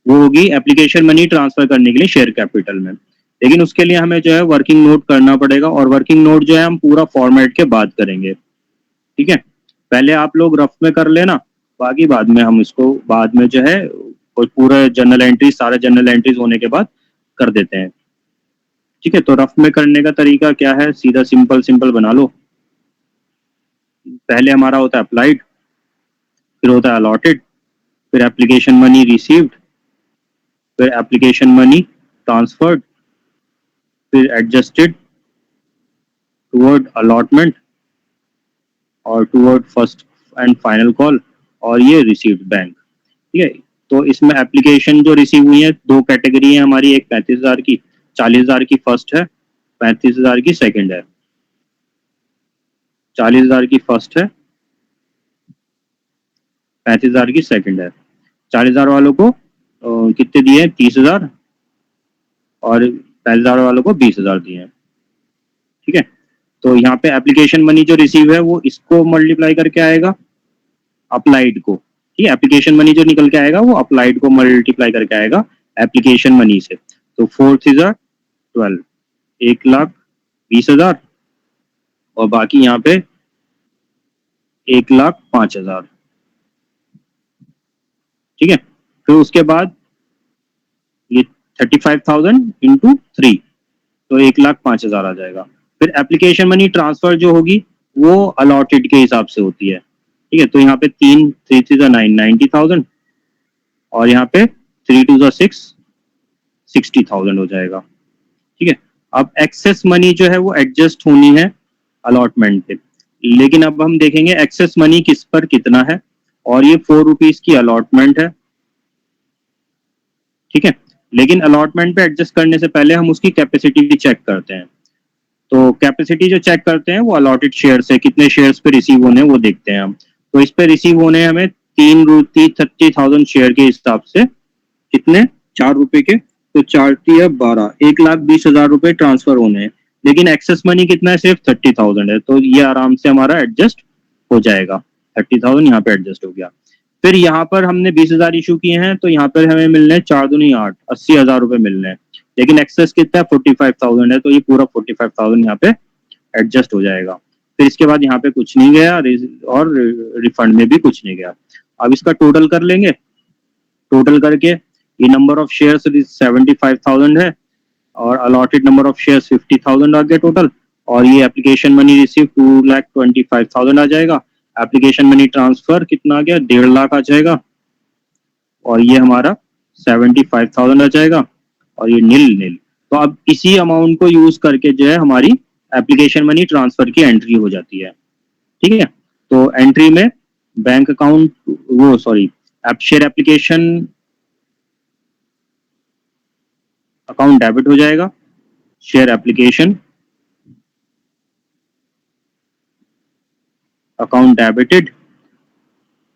वो होगी एप्लीकेशन मनी ट्रांसफर करने के लिए शेयर कैपिटल में। लेकिन उसके लिए हमें जो है वर्किंग नोट करना पड़ेगा, और वर्किंग नोट जो है हम पूरा फॉर्मेट के बाद करेंगे, ठीक है। पहले आप लोग रफ में कर लेना, बाकी बाद में हम इसको बाद में जो है कोई पूरा जनरल एंट्री, सारे जनरल एंट्रीज होने के बाद कर देते हैं, ठीक है। तो रफ में करने का तरीका क्या है? सीधा सिंपल बना लो। पहले हमारा होता है अप्लाइड, फिर होता है अलॉटेड, फिर एप्लीकेशन मनी रिसीव्ड, फिर एप्लीकेशन मनी ट्रांसफर्ड, फिर एडजस्टेड टुवर्ड अलॉटमेंट और toward first and final call, और ये रिसीव्ड बैंक, ठीक है। तो इसमें एप्लीकेशन जो रिसीव हुई है, दो कैटेगरी है हमारी, एक 35,000 की, 40,000 की फर्स्ट है, 35,000 की सेकंड है। 40,000 की फर्स्ट है, 35,000 की सेकंड है। 40,000 वालों को कितने दिए? 30,000, और 35,000 वालों को 20,000 दिए हैं, ठीक है। तो यहाँ पे एप्लीकेशन मनी जो रिसीव है वो इसको मल्टीप्लाई करके आएगा अप्लाइड को, ठीक है। एप्लीकेशन मनी जो निकल के आएगा वो अप्लाइड को मल्टीप्लाई करके आएगा एप्लीकेशन मनी से। तो 4,12, 1,20,000, और बाकी यहाँ पे 1,05,000, ठीक है। फिर उसके बाद ये 35,000 इंटू 3, तो 1,05,000 आ जाएगा। फिर एप्लीकेशन मनी ट्रांसफर जो होगी वो अलॉटेड के हिसाब से होती है, ठीक है। तो यहाँ पे 3 3 9 90,000, और यहाँ पे 3 2 6 60,000 हो जाएगा, ठीक है। अब एक्सेस मनी जो है वो एडजस्ट होनी है अलॉटमेंट पे, लेकिन अब हम देखेंगे एक्सेस मनी किस पर कितना है, और ये 4 रुपीज की अलॉटमेंट है, ठीक है। लेकिन अलॉटमेंट पे एडजस्ट करने से पहले हम उसकी कैपेसिटी भी चेक करते हैं। तो कैपेसिटी जो चेक करते हैं वो अलॉटेड शेयर से कितने शेयर्स पे रिसीव होने हैं वो देखते हैं हम। तो इस पे रिसीव होने हमें 30,000 शेयर के हिसाब से कितने 4 रुपए के, तो 4 × 12 1,20,000 रुपए ट्रांसफर होने हैं, लेकिन एक्सेस मनी कितना है, सिर्फ 30,000 है, तो ये आराम से हमारा एडजस्ट हो जाएगा। 30,000 यहाँ पे एडजस्ट हो गया। फिर यहाँ पर हमने 20,000 इशू किए हैं, तो यहाँ पर हमें मिलने हैं 4 दूनी 8, 80,000 रुपए मिलने हैं, लेकिन एक्सेस कितना है 45,000 है, तो ये पूरा 45,000 यहाँ पे एडजस्ट हो जाएगा। फिर इसके बाद यहाँ पे कुछ नहीं गया और रिफंड में भी कुछ नहीं गया। अब इसका टोटल कर लेंगे, टोटल करके ये नंबर ऑफ शेयर्स 75,000 है और अलॉटेड नंबर ऑफ शेयर्स 50,000 आ गया टोटल, और ये एप्लीकेशन मनी रिसीव 2,25,000 आ जाएगा। एप्लीकेशन मनी ट्रांसफर कितना आ गया, 1.5 लाख आ जाएगा, और ये हमारा 75,000 आ जाएगा, और ये नील। तो अब इसी अमाउंट को यूज करके जो है हमारी एप्लीकेशन मनी ट्रांसफर की एंट्री हो जाती है। ठीक है, तो एंट्री में बैंक अकाउंट वो sorry share application account debit हो जाएगा, share application account debited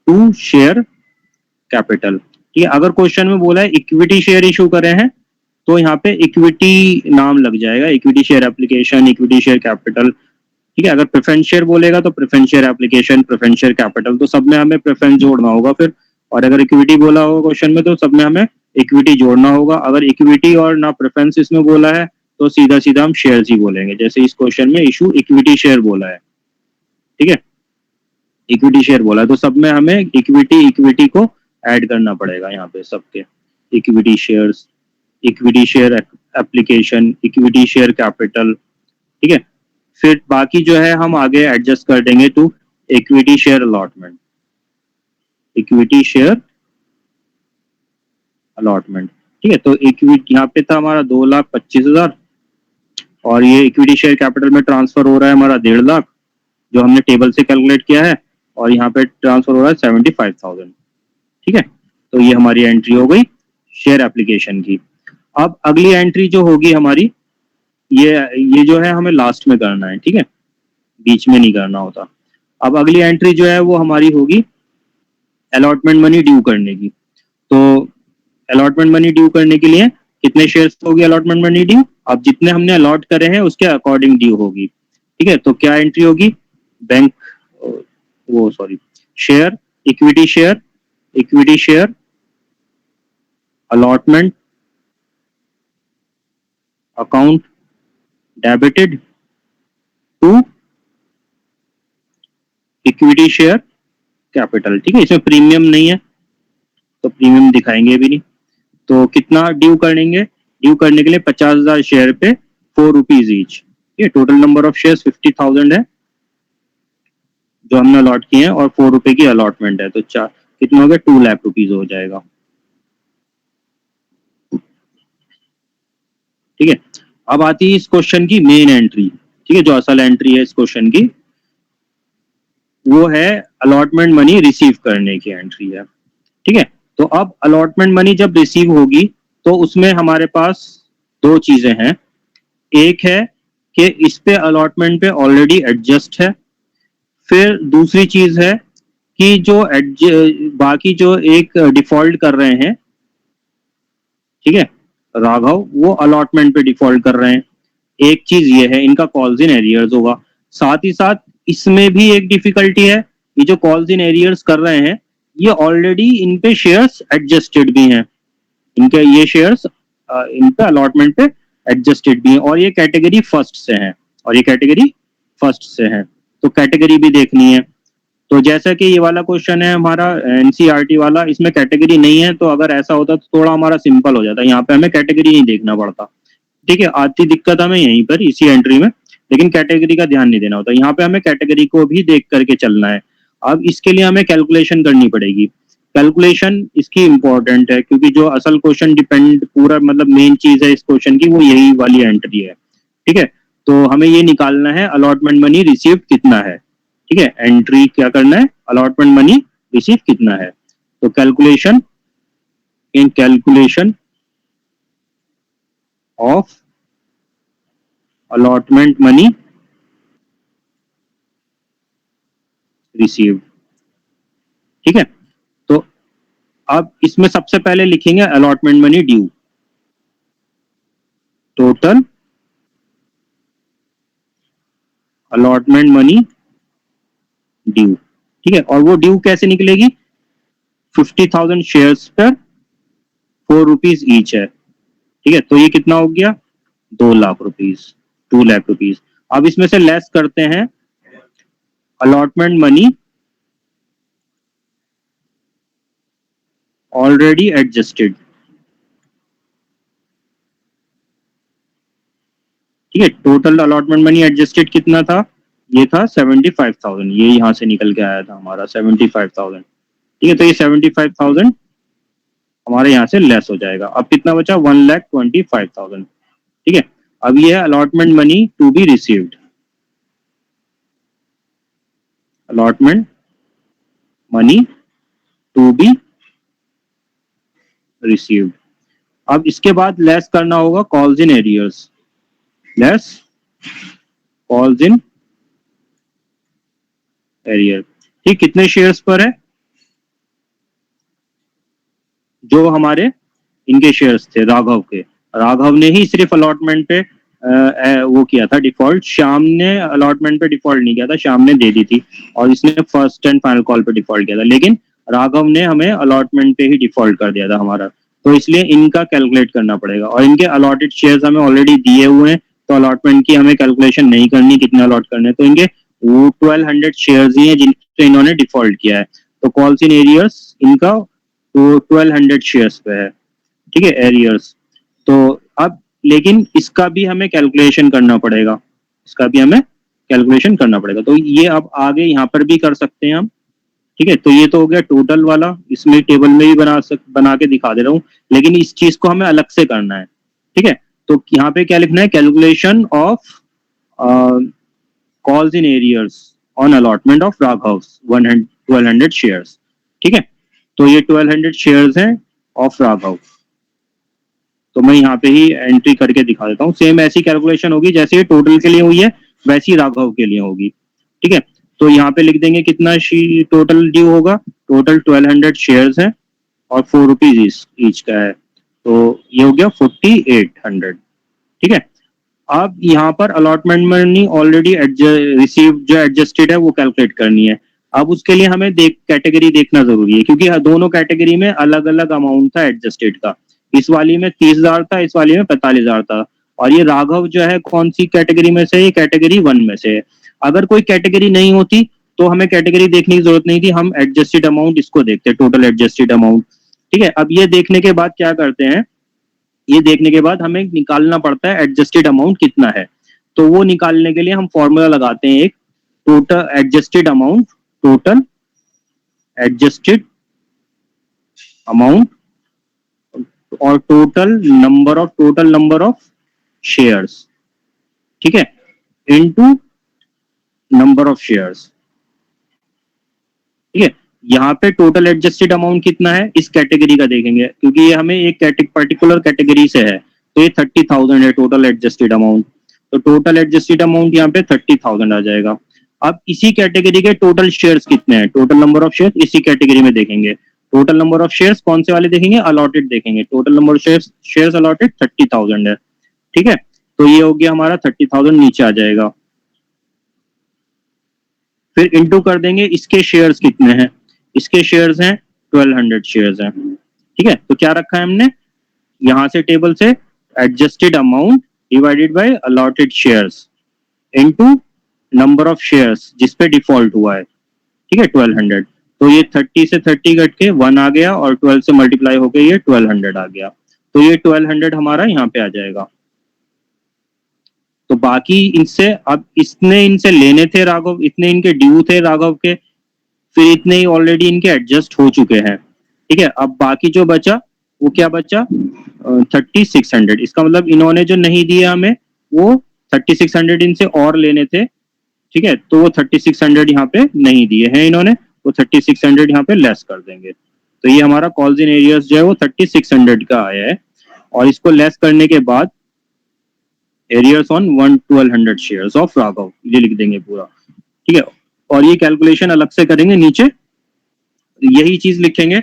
to share capital. ठीक है, अगर क्वेश्चन में बोला है इक्विटी शेयर इशू करे हैं, तो यहाँ पे इक्विटी नाम लग जाएगा, equity share application, equity share capital. ठीक है, अगर प्रेफरेंस शेयर बोलेगा तो preference share application, preference share capital, तो सब में हमें प्रेफरेंस जोड़ना होगा फिर। और अगर इक्विटी बोला होगा क्वेश्चन में, तो सब में हमें इक्विटी जोड़ना होगा। अगर इक्विटी और ना प्रेफरेंस इसमें बोला है, तो सीधा सीधा हम शेयर्स ही बोलेंगे, जैसे इस क्वेश्चन में इशू इक्विटी शेयर बोला है। ठीक है, इक्विटी शेयर बोला है, तो सब में हमें इक्विटी को ऐड करना पड़ेगा यहाँ पे सबके, equity shares, equity share application, equity share capital. ठीक है, फिर बाकी जो है हम आगे एडजस्ट कर देंगे to equity share allotment, equity share allotment. ठीक है, तो इक्विटी यहाँ पे था हमारा 2,25,000, और ये इक्विटी शेयर कैपिटल में ट्रांसफर हो रहा है हमारा 1.5 लाख, जो हमने टेबल से कैलकुलेट किया है, और यहाँ पे ट्रांसफर हो रहा है 75,000। ठीक है, तो ये हमारी एंट्री हो गई शेयर एप्लीकेशन की। अब अगली एंट्री जो होगी हमारी, ये जो है हमें लास्ट में करना है। ठीक है, बीच में नहीं करना होता। अब अगली एंट्री जो है वो हमारी होगी अलॉटमेंट मनी ड्यू करने की। तो अलॉटमेंट मनी ड्यू करने के लिए कितने शेयर्स होगी अलॉटमेंट मनी ड्यू, अब जितने हमने अलॉट करे हैं उसके अकॉर्डिंग ड्यू होगी। ठीक है, तो क्या एंट्री होगी, बैंक वो sorry share, equity share, equity share allotment account debited to equity share capital. ठीक है, इसमें प्रीमियम नहीं है, तो प्रीमियम दिखाएंगे भी नहीं। तो कितना ड्यू करेंगे, ड्यू करने के लिए 50,000 शेयर पे 4 रुपीज ईच। ये टोटल नंबर ऑफ शेयर्स 50,000 है जो हमने अलॉट किए हैं, और 4 रुपए की अलॉटमेंट है, तो कितना हो गया, 2 लाख रुपीज हो जाएगा। ठीक है, अब आती है इस क्वेश्चन की मेन एंट्री। ठीक है, जो असल एंट्री है इस क्वेश्चन की, वो है अलॉटमेंट मनी रिसीव करने की एंट्री है। ठीक है, तो अब अलॉटमेंट मनी जब रिसीव होगी, तो उसमें हमारे पास दो चीजें हैं। एक है कि इस पे अलॉटमेंट पे ऑलरेडी एडजस्ट है। फिर दूसरी चीज है कि जो बाकी जो एक डिफॉल्ट कर रहे हैं, ठीक है, राघव, वो अलॉटमेंट पे डिफॉल्ट कर रहे हैं। एक चीज ये है, इनका कॉल्स इन एरियर्स होगा। साथ ही साथ इसमें भी एक डिफिकल्टी है, ये जो कॉल्स इन एरियर्स कर रहे हैं, ये ऑलरेडी इन पे शेयर्स एडजस्टेड भी हैं, इनके ये शेयर्स इन पे अलॉटमेंट पे एडजस्टेड भी हैं, और ये कैटेगरी फर्स्ट से हैं, और ये कैटेगरी फर्स्ट से हैं, तो कैटेगरी भी देखनी है। तो जैसा कि ये वाला क्वेश्चन है हमारा एनसीईआरटी वाला, इसमें कैटेगरी नहीं है, तो अगर ऐसा होता तो थोड़ा हमारा सिंपल हो जाता, यहाँ पे हमें कैटेगरी नहीं देखना पड़ता। ठीक है, आती दिक्कत हमें यहीं पर इसी एंट्री में, लेकिन कैटेगरी का ध्यान नहीं देना होता, यहाँ पे हमें कैटेगरी को भी देख करके चलना है। अब इसके लिए हमें कैलकुलेशन करनी पड़ेगी। कैलकुलेशन इसकी इंपॉर्टेंट है, क्योंकि जो असल क्वेश्चन डिपेंड पूरा मतलब मेन चीज है इस क्वेश्चन की, वो यही वाली एंट्री है। ठीक है, तो हमें ये निकालना है अलॉटमेंट मनी रिसीव कितना है। ठीक है, एंट्री क्या करना है, अलॉटमेंट मनी रिसीव कितना है। तो calculation, in calculation of allotment money received. ठीक है, अब इसमें सबसे पहले लिखेंगे allotment money due, total allotment money due, ठीक है। और वो ड्यू कैसे निकलेगी, 50,000 शेयर्स पर 4 रुपीज ईच है, ठीक है। तो ये कितना हो गया, 2 लाख रुपीज, 2 लाख रुपीज। अब इसमें से लेस करते हैं अलॉटमेंट मनी ऑलरेडी एडजस्टेड, ठीक है। टोटल अलॉटमेंट मनी एडजस्टेड कितना था, ये था 75,000, ये यहाँ से निकल के आया था हमारा 75,000, ठीक है। तो ये 75,000 हमारे यहाँ से लेस हो जाएगा। अब कितना बचा, 1,25,000, ठीक है। अब ये है allotment money to be received, allotment money to be received. अब इसके बाद लेस करना होगा calls in arrears, less calls in arrear, ठीक। कितने शेयर्स पर है, जो हमारे इनके शेयर्स थे राघव के, राघव ने ही सिर्फ अलॉटमेंट पे वो किया था डिफॉल्ट, श्याम ने अलॉटमेंट पे डिफॉल्ट नहीं किया था, श्याम ने दे दी थी और इसने फर्स्ट एंड फाइनल कॉल पे डिफॉल्ट किया था, लेकिन राघव ने हमें अलॉटमेंट पे ही डिफॉल्ट कर दिया था हमारा। तो इसलिए इनका कैलकुलेट करना पड़ेगा और इनके अलॉटेड शेयर्स हमें ऑलरेडी दिए हुए हैं, तो अलॉटमेंट की हमें कैलकुलेशन नहीं करनी कितने अलॉट करने, तो इनके वो 1200 शेयर्स ही हैं जिनसे इन्होंने डिफॉल्ट किया है। तो कॉल्स इन एरियर्स इनका तो 1200 शेयर्स पे है, ठीक है, एरियर्स। तो अब लेकिन इसका भी हमें कैलकुलेशन करना पड़ेगा, इसका भी हमें कैलकुलेशन करना पड़ेगा। तो ये अब आगे यहाँ पर भी कर सकते हैं हम, ठीक है। तो ये तो हो गया टोटल वाला, इसमें टेबल में भी बना के दिखा दे रहा हूँ, लेकिन इस चीज को हमें अलग से करना है, ठीक है। तो यहाँ पे क्या लिखना है, calculation of calls in arrears on allotment of Raghav 1200 shares, ठीक है। तो ये 1200 शेयर्स हैं ऑफ राघव, तो मैं यहाँ पे ही एंट्री करके दिखा देता हूँ। सेम ऐसी कैलकुलेशन होगी जैसे ये टोटल के लिए हुई है, वैसी राघव के लिए होगी, ठीक है। तो यहाँ पे लिख देंगे कितना टोटल ड्यू होगा, टोटल 1200 शेयर्स हैं और 4 रुपीज ईच का है, तो ये हो गया 4800, ठीक है। अब यहाँ पर अलॉटमेंट मनी ऑलरेडी रिसीव जो एडजस्टेड है वो कैलकुलेट करनी है। अब उसके लिए हमें कैटेगरी देखना जरूरी है, क्योंकि दोनों कैटेगरी में अलग अलग अमाउंट था एडजस्टेड का, इस वाली में 30,000 था, इस वाली में 45,000 था। और ये राघव जो है कौन सी कैटेगरी में से, ये कैटेगरी 1 में से है। अगर कोई कैटेगरी नहीं होती तो हमें कैटेगरी देखने की जरूरत नहीं थी, हम एडजस्टेड अमाउंट इसको देखते, टोटल एडजस्टेड अमाउंट, ठीक है। अब ये देखने के बाद क्या करते हैं, ये देखने के बाद हमें निकालना पड़ता है एडजस्टेड अमाउंट कितना है। तो वो निकालने के लिए हम फॉर्मूला लगाते हैं एक, total adjusted amount, total adjusted amount और टोटल नंबर ऑफ शेयर्स, ठीक है, इनटू नंबर ऑफ शेयर्स, ठीक है। यहाँ पे टोटल एडजस्टेड अमाउंट कितना है इस कैटेगरी का देखेंगे, क्योंकि ये हमें एक पर्टिकुलर कैटेगरी से है, तो ये 30,000 है टोटल एडजस्टेड अमाउंट। तो टोटल एडजस्टेड अमाउंट यहाँ पे 30,000 आ जाएगा। अब इसी कैटेगरी के टोटल शेयर्स कितने हैं, टोटल नंबर ऑफ शेयर्स इसी कैटेगरी में देखेंगे। टोटल नंबर ऑफ शेयर्स कौन से वाले देखेंगे, अलॉटेड देखेंगे। Total number of shares allotted 30,000 है, ठीक है। तो ये हो गया हमारा 30,000 नीचे आ जाएगा। फिर इंटू कर देंगे इसके शेयर्स कितने हैं, इसके शेयर्स हैं 1200 शेयर्स हैं, ठीक है। तो क्या रखा है हमने, यहां से टेबल से adjusted amount divided by allotted shares into number of shares जिस पे डिफॉल्ट हुआ है, ठीक है, 1200। तो ये 30 से 30 कट के 1 आ गया और 12 से मल्टीप्लाई होकर ये 1200 आ गया। तो ये 1200 हमारा यहाँ पे आ जाएगा। तो बाकी इनसे, अब इसने इनसे लेने थे राघव, इतने इनके ड्यू थे राघव के, फिर इतने ही ऑलरेडी इनके एडजस्ट हो चुके हैं, ठीक है। अब बाकी जो बचा वो क्या बचा, 3600। इसका मतलब इन्होंने जो नहीं दिया हमें वो 3600 इनसे और लेने थे, ठीक है। तो वो 3600 यहाँ पे नहीं दिए हैं इन्होंने, वो 3600 यहाँ पे लेस कर देंगे। तो ये हमारा कॉल्स इन एरियर्स जो है वो 3600 का आया है, और इसको लेस करने के बाद arrears on 1200 shares of Raghav ये लिख देंगे पूरा, ठीक है। और ये कैलकुलेशन अलग से करेंगे नीचे, यही चीज लिखेंगे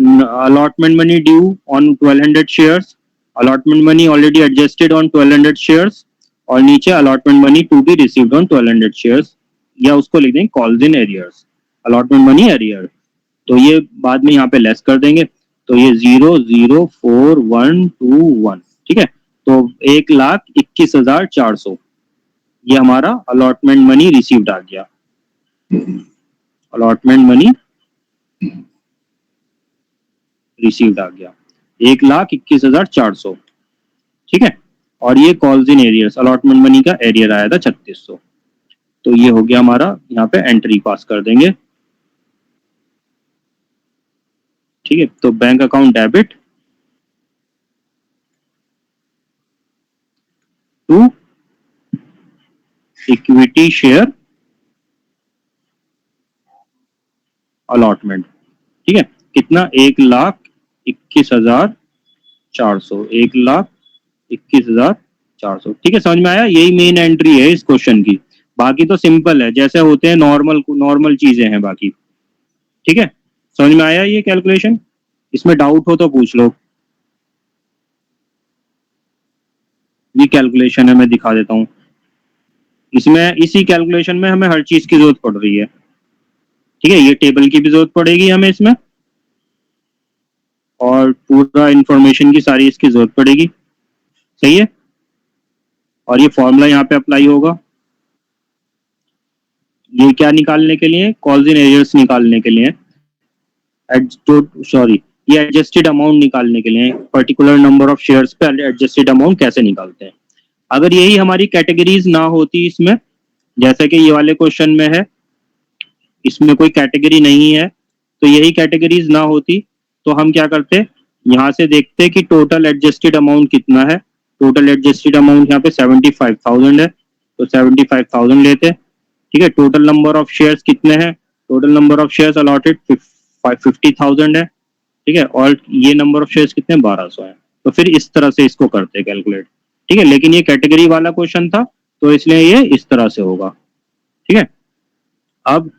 allotment money due on 1200 shares, allotment money already adjusted on 1200 shares, और नीचे allotment money to be received on 1200 shares, या उसको लिख देंगे calls in arrears, allotment money arrear, तो ये बाद में यहाँ पे लेस कर देंगे, तो ये 0,04121, ठीक है। तो 1,21,400 ये हमारा अलॉटमेंट मनी रिसीव्ड आ गया, अलॉटमेंट मनी रिसीव्ड आ गया 1,21,400, ठीक है। और ये calls in arrears, allotment money का एरियर आया था 3600, तो ये हो गया हमारा, यहाँ पे एंट्री पास कर देंगे, ठीक है। तो bank account debit to equity share allotment, ठीक है। कितना, 1,21,400, 1,21,400, ठीक है। समझ में आया, यही मेन एंट्री है इस क्वेश्चन की, बाकी तो सिंपल है, जैसे होते हैं नॉर्मल चीजें हैं बाकी, ठीक है। समझ में आया ये कैलकुलेशन, इसमें डाउट हो तो पूछ लो। ये कैलकुलेशन है, मैं दिखा देता हूँ, इसमें इसी कैलकुलेशन में हमें हर चीज की जरूरत पड़ रही है, ठीक है। ये टेबल की भी जरूरत पड़ेगी हमें इसमें, और पूरा इंफॉर्मेशन की सारी इसकी जरूरत पड़ेगी, सही है। और ये फॉर्मूला यहाँ पे अप्लाई होगा, ये क्या निकालने के लिए, कॉल्स इन एरियर्स निकालने के लिए, सॉरी, ये एडजस्टेड अमाउंट निकालने के लिए, पर्टिकुलर नंबर ऑफ शेयर्स पे एडजस्टेड अमाउंट कैसे निकालते हैं। अगर यही हमारी कैटेगरीज ना होती इसमें, जैसे कि ये वाले क्वेश्चन में है, इसमें कोई कैटेगरी नहीं है, तो यही कैटेगरीज ना होती तो हम क्या करते, यहाँ से देखते कि टोटल एडजस्टेड अमाउंट कितना है। टोटल एडजस्टेड अमाउंट यहाँ पे 75,000 है, तो 75,000 लेते, ठीक है। टोटल नंबर ऑफ शेयर्स कितने हैं, total number of shares allotted 50,000 है, ठीक है। और ये नंबर ऑफ शेयर्स कितने, 1200 है, तो फिर इस तरह से इसको करते हैं कैलकुलेट, ठीक है। लेकिन ये कैटेगरी वाला क्वेश्चन था, तो इसलिए ये इस तरह से होगा, ठीक है। अब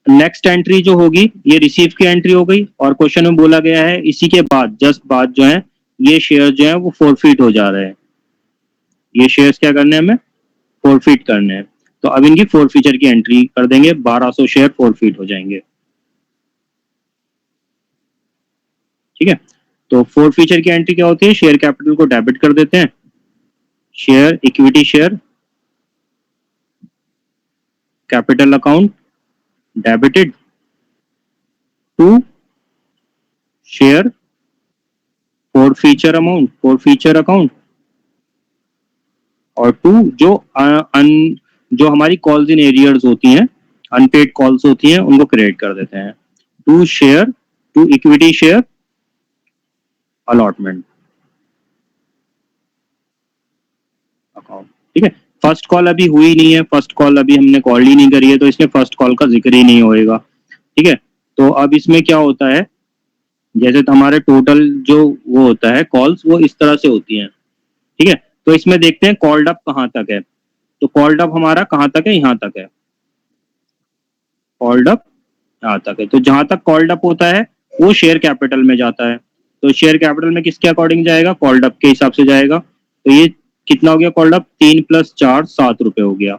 नेक्स्ट एंट्री जो होगी, ये रिसीव की एंट्री हो गई, और क्वेश्चन में बोला गया है इसी के बाद जस्ट बाद जो है ये शेयर जो है वो फोरफिट हो जा रहे हैं, ये शेयर्स क्या करने हैं, हमें फोरफिट करने हैं, तो अब इनकी फोरफीचर की एंट्री कर देंगे, 1200 शेयर फोरफिट हो जाएंगे, ठीक है। तो फोरफीचर की एंट्री क्या होती है, शेयर कैपिटल को डेबिट कर देते हैं, share equity share capital account debited to share forfeiture amount, forfeiture account, और टू जो हमारी कॉल्स इन एरियर्स होती हैं, अनपेड कॉल्स होती हैं, उनको क्रेडिट कर देते हैं, to equity share allotment account, ठीक है। फर्स्ट कॉल अभी हुई नहीं है, फर्स्ट कॉल अभी हमने कॉल ही नहीं करी है, तो इसमें फर्स्ट कॉल का जिक्र ही नहीं होएगा, ठीक है। तो अब इसमें क्या होता है, जैसे तो हमारे टोटल जो वो होता है कॉल्स, वो इस तरह से होती हैं, ठीक है। तो इसमें देखते हैं कॉल्ड अप कहाँ तक है, तो कॉल्ड अप हमारा कहाँ तक है, यहाँ तक है, कॉल्ड अप यहाँ तक है। तो जहां तक कॉल्ड अप होता है वो शेयर कैपिटल में जाता है, तो शेयर कैपिटल में किसके अकॉर्डिंग जाएगा, कॉल्ड अप के हिसाब से जाएगा। तो ये कितना हो गया कॉल्ड अप, 3 + 4 7 रुपए हो गया,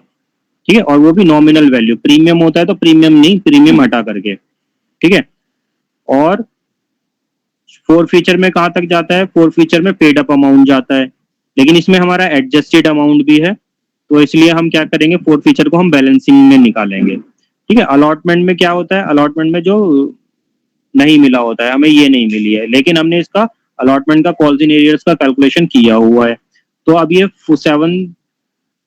ठीक है। और वो भी नॉमिनल वैल्यू, प्रीमियम होता है तो प्रीमियम नहीं, प्रीमियम हटा करके, ठीक है। और फोर फीचर में कहाँ तक जाता है, फोर फीचर में पेड अप अमाउंट जाता है, लेकिन इसमें हमारा एडजस्टेड अमाउंट भी है, तो इसलिए हम क्या करेंगे, फोर फीचर को हम बैलेंसिंग में निकालेंगे, ठीक है। अलॉटमेंट में क्या होता है, अलॉटमेंट में जो नहीं मिला होता है, हमें ये नहीं मिली है, लेकिन हमने इसका अलॉटमेंट का कॉल्स इन एरियर्स का कैलकुलेशन किया हुआ है, तो अब ये 7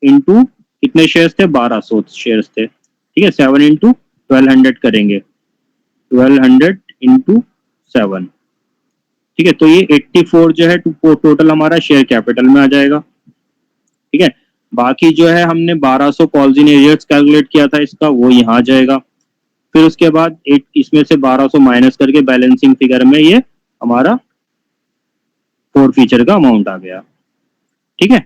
इंटू कितने शेयर्स थे, 1200 शेयर्स थे, ठीक है। 7 इंटू 1200 करेंगे, 1200 इंटू 7, ठीक है। तो ये 84 जो है टोटल हमारा शेयर कैपिटल में आ जाएगा, ठीक है। बाकी जो है हमने 1200 कॉल्स इन एरियर्स कैलकुलेट किया था इसका, वो यहाँ आ जाएगा, फिर उसके बाद इसमें से 1200 माइनस करके बैलेंसिंग फिगर में ये हमारा फोर फीचर का अमाउंट आ गया, ठीक है।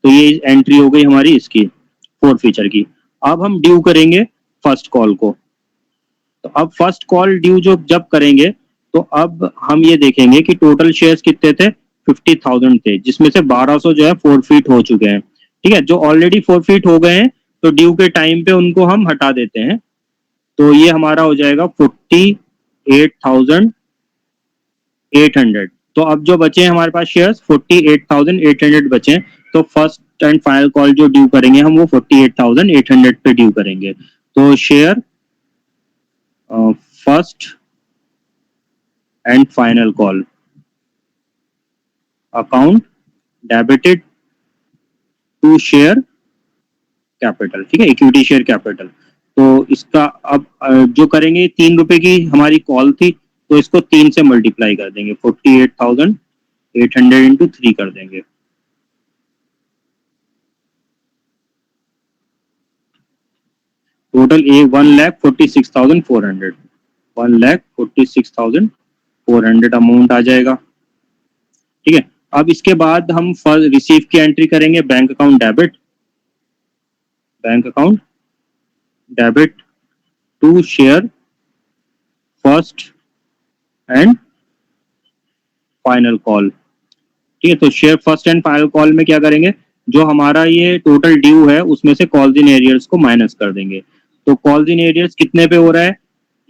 तो ये एंट्री हो गई हमारी इसकी फोर फीचर की। अब हम ड्यू करेंगे फर्स्ट कॉल को, तो अब फर्स्ट कॉल ड्यू जो जब करेंगे तो अब हम ये देखेंगे कि टोटल शेयर्स कितने थे, 50,000 थे, जिसमें से 1200 जो है फोरफीट हो चुके हैं। ठीक है, जो ऑलरेडी फोरफीट हो गए हैं तो ड्यू के टाइम पे उनको हम हटा देते हैं। तो ये हमारा हो जाएगा 48,800। तो अब जो बचे हैं हमारे पास शेयर्स 48,800 बचे हैं। तो फर्स्ट एंड फाइनल कॉल जो ड्यू करेंगे हम वो 48,800 पे ड्यू करेंगे। तो share first and final call account debited to share capital. ठीक है, इक्विटी शेयर कैपिटल। तो इसका अब जो करेंगे 3 रुपए की हमारी कॉल थी, तो इसको 3 से मल्टीप्लाई कर देंगे, 48,800 इंटू 3 कर देंगे। टोटल 1,46,400, 1,46,400 अमाउंट आ जाएगा। ठीक है, अब इसके बाद हम रिसीव की एंट्री करेंगे, bank account debit to share first and final call. ठीक है, तो share first and final call में क्या करेंगे, जो हमारा ये टोटल ड्यू है उसमें से कॉल्स इन एरियर्स को माइनस कर देंगे। तो कॉल्स इन एरियर्स कितने पे हो रहा है,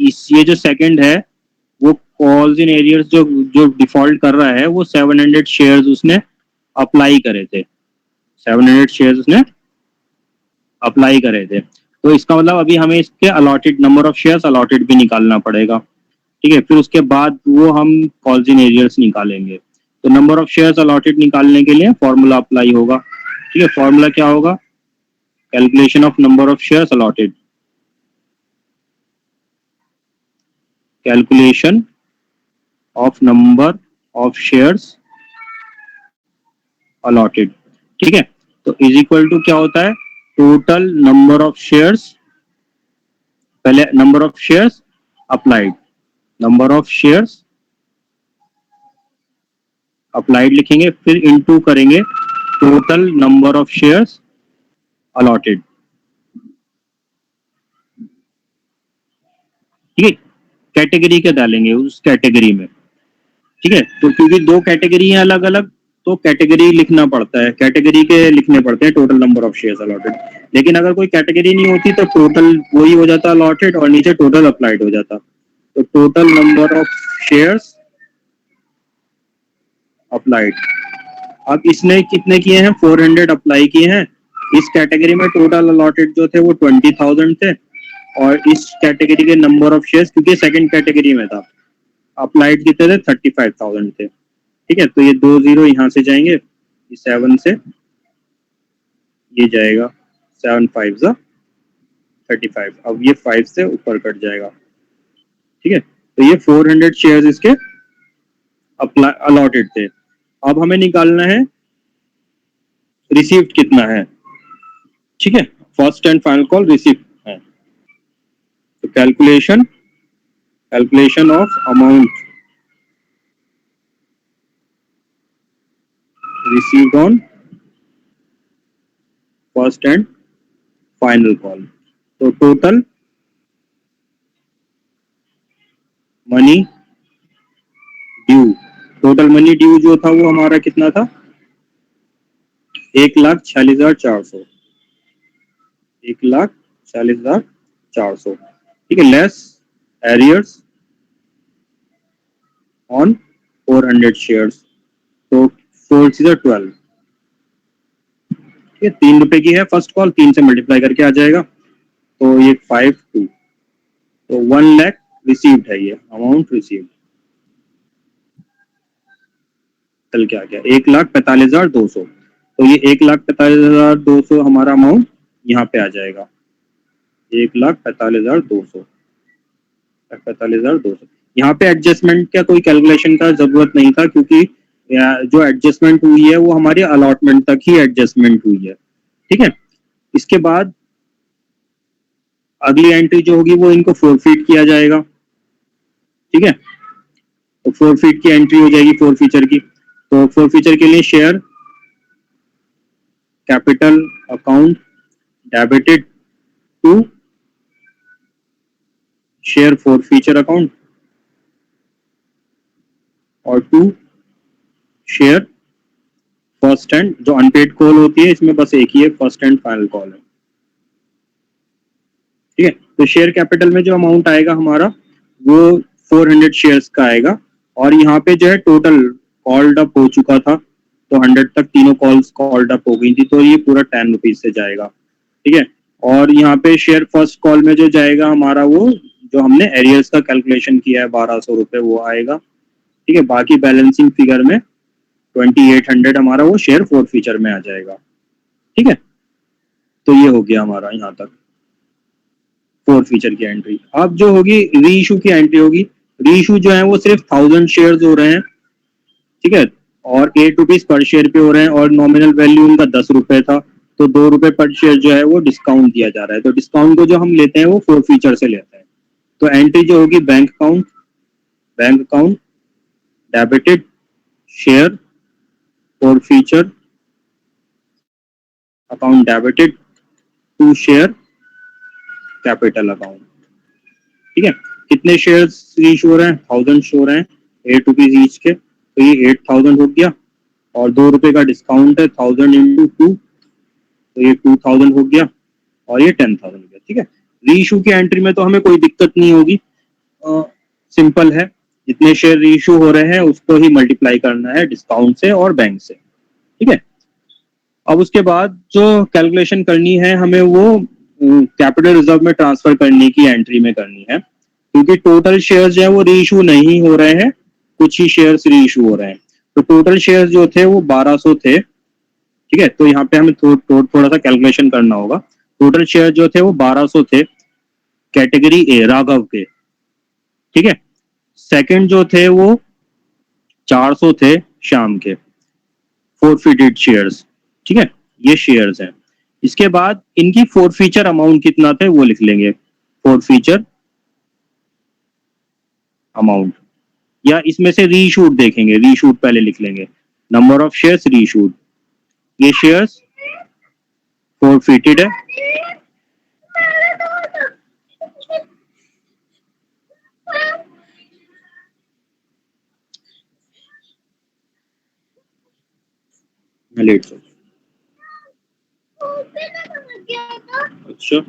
इस ये जो सेकंड है वो कॉल्स इन एरियर्स जो जो डिफॉल्ट कर रहा है वो 700 शेयर्स उसने अप्लाई करे थे, 700 शेयर्स उसने अप्लाई करे थे। तो इसका मतलब अभी हमें इसके allotted number of shares allotted भी निकालना पड़ेगा। ठीक है, फिर उसके बाद वो हम कॉल्स इन एरियर्स निकालेंगे। तो नंबर ऑफ शेयर्स अलॉटेड निकालने के लिए फॉर्मूला अप्लाई होगा। ठीक है, फॉर्मूला क्या होगा, calculation of number of shares allotted, calculation of number of shares allotted. ठीक है, तो इज इक्वल टू क्या होता है, टोटल नंबर ऑफ शेयर्स, पहले number of shares applied, number of shares applied लिखेंगे, फिर इनटू करेंगे total number of shares allotted. ठीक है, कैटेगरी के डालेंगे उस कैटेगरी में। ठीक है, तो क्योंकि 2 कैटेगरी हैं अलग अलग, तो कैटेगरी लिखना पड़ता है, कैटेगरी के लिखने पड़ते हैं total number of shares allotted. लेकिन अगर कोई कैटेगरी नहीं होती तो टोटल वही हो जाता अलॉटेड और नीचे टोटल अप्लाइड हो जाता। तो total number of shares applied. अब इसने कितने किए हैं, 400 अप्लाई किए हैं। इस कैटेगरी में टोटल अलॉटेड जो थे वो 20,000 थे, और इस कैटेगरी के नंबर ऑफ शेयर्स, क्योंकि सेकंड कैटेगरी में था, अप्लाइड कितने थे, 35,000 थे। ठीक है, तो ये 2 जीरो यहाँ से जाएंगे, ये 7 से ये जाएगा, 7 5 जा 35। अब ये 5 से ऊपर कट जाएगा। ठीक है, तो ये 400 शेयर्स इसके अलॉटेड थे। अब हमें निकालना है रिसीव्ड कितना है। ठीक है, first and final call received है। तो calculation of amount received on first and final call. तो total money due, total money due जो था वो हमारा कितना था, 1,46,400, 1,46,400। ठीक है, लेस एरियर्स ऑन 400 शेयर्स, तो 4 से 12। ठीक है, 3 रुपए की है फर्स्ट कॉल, 3 से मल्टीप्लाई करके आ जाएगा, तो ये 52, तो 1 लाख रिसीव्ड है, ये अमाउंट रिसीव्ड। कल क्या गया, 1,45,200। तो ये 1,45,200 हमारा अमाउंट यहाँ पे आ जाएगा, 1,45,200, 45,200। यहाँ पे एडजस्टमेंट का कोई कैलकुलेशन का जरूरत नहीं था, क्योंकि जो एडजस्टमेंट हुई है वो हमारी अलॉटमेंट तक ही एडजस्टमेंट हुई है। ठीक है, इसके बाद अगली एंट्री जो होगी वो इनको फोरफीट किया जाएगा। ठीक है, तो फोरफीट की एंट्री हो जाएगी फोरफीचर की। तो फोरफीचर के लिए share capital account debited to share forfeiture account और 2 शेयर फर्स्ट एंड, जो अनपेड कॉल होती है इसमें बस एक ही है, फर्स्ट एंड फाइनल कॉल है। ठीक है, तो शेयर कैपिटल में जो अमाउंट आएगा हमारा वो 400 शेयर्स का आएगा, और यहाँ पे जो है टोटल कॉल्ड अप हो चुका था, तो 100 तक तीनों कॉल्स कॉल्ड अप हो गई थी, तो ये पूरा 10 रुपीज से जाएगा। ठीक है, और यहाँ पे शेयर फर्स्ट कॉल में जो जाएगा हमारा, वो जो हमने एरियर्स का कैलकुलेशन किया है 1200 रुपये, वो आएगा। ठीक है, बाकी बैलेंसिंग फिगर में 2800 हमारा वो शेयर फोर फीचर में आ जाएगा। ठीक है, तो ये हो गया हमारा यहाँ तक फोर फीचर की एंट्री। अब जो होगी री इशू की एंट्री होगी। री इशू जो है वो सिर्फ 1000 शेयर्स हो रहे हैं। ठीक है, और 8 रुपीज पर शेयर पे हो रहे हैं, और नॉमिनल वैल्यू उनका 10 रुपए था, तो 2 रुपए पर शेयर जो है वो डिस्काउंट दिया जा रहा है। तो डिस्काउंट को जो हम लेते हैं वो फोर फीचर से लेते हैं। तो एंट्री जो होगी bank account debited share forfeiture account debited to share capital account. ठीक है, कितने शेयर्स इशू हो रहे हैं? 1000 शो रहे हैं, 8 रुपीज ईच के, तो ये 8000 हो गया, और 2 रुपए का डिस्काउंट है 1000 इंटू 2, तो ये 2000 हो गया, और ये 10,000 हो गया। ठीक है, री इशू की एंट्री में तो हमें कोई दिक्कत नहीं होगी, सिंपल है, जितने शेयर री इशू हो रहे हैं उसको ही मल्टीप्लाई करना है डिस्काउंट से और बैंक से। ठीक है, अब उसके बाद जो कैलकुलेशन करनी है हमें वो कैपिटल रिजर्व में ट्रांसफर करने की एंट्री में करनी है, क्योंकि टोटल शेयर्स जो है वो री इशू नहीं हो रहे हैं, कुछ ही शेयर्स री इशू हो रहे हैं। तो टोटल शेयर्स जो थे वो 1200 थे। ठीक है, तो यहाँ पे हमें थोड़ा सा कैलकुलेशन करना होगा। टोटल शेयर जो थे वो 1200 थे कैटेगरी ए राघव के। ठीक है, सेकंड जो थे वो 400 थे श्याम के, फोरफिटेड शेयर्स। ठीक है, ये शेयर्स हैं। इसके बाद इनकी फोर फीचर अमाउंट कितना थे वो लिख लेंगे, फोर फीचर अमाउंट, या इसमें से रीशूट देखेंगे, रीशूट पहले लिख लेंगे, नंबर ऑफ शेयर्स रीशूट, ये शेयर्स फोरफिटेड है। लेट सो, अच्छा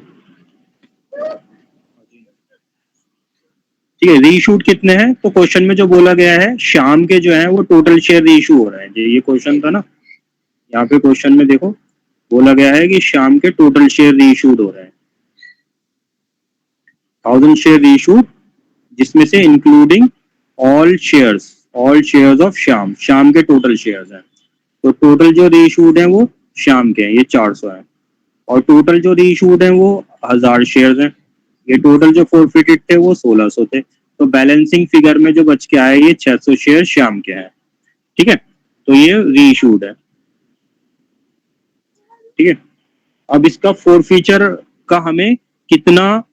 ठीक है, रीशूट कितने हैं? तो क्वेश्चन में जो बोला गया है शाम के जो है वो टोटल शेयर रीशू हो रहे हैं, ये क्वेश्चन था ना, यहाँ पे क्वेश्चन में देखो बोला गया है कि शाम के टोटल शेयर रीशूड हो रहे हैं 1000 शेयर रीशूड, जिसमें से इंक्लूडिंग ऑल शेयर्स ऑफ शाम के टोटल शेयर्स हैं। तो टोटल जो रीशूड है वो शाम के हैं, ये 400 है, और टोटल जो रीशूड है वो 1000 शेयर्स हैं। ये टोटल जो फोरफिटेड थे वो 1600 थे। तो बैलेंसिंग फिगर में जो बच के आए ये 600 शेयर शाम के हैं। ठीक है, तो ये रीशूड है। ठीक है, अब इसका फोर फीचर का हमें कितना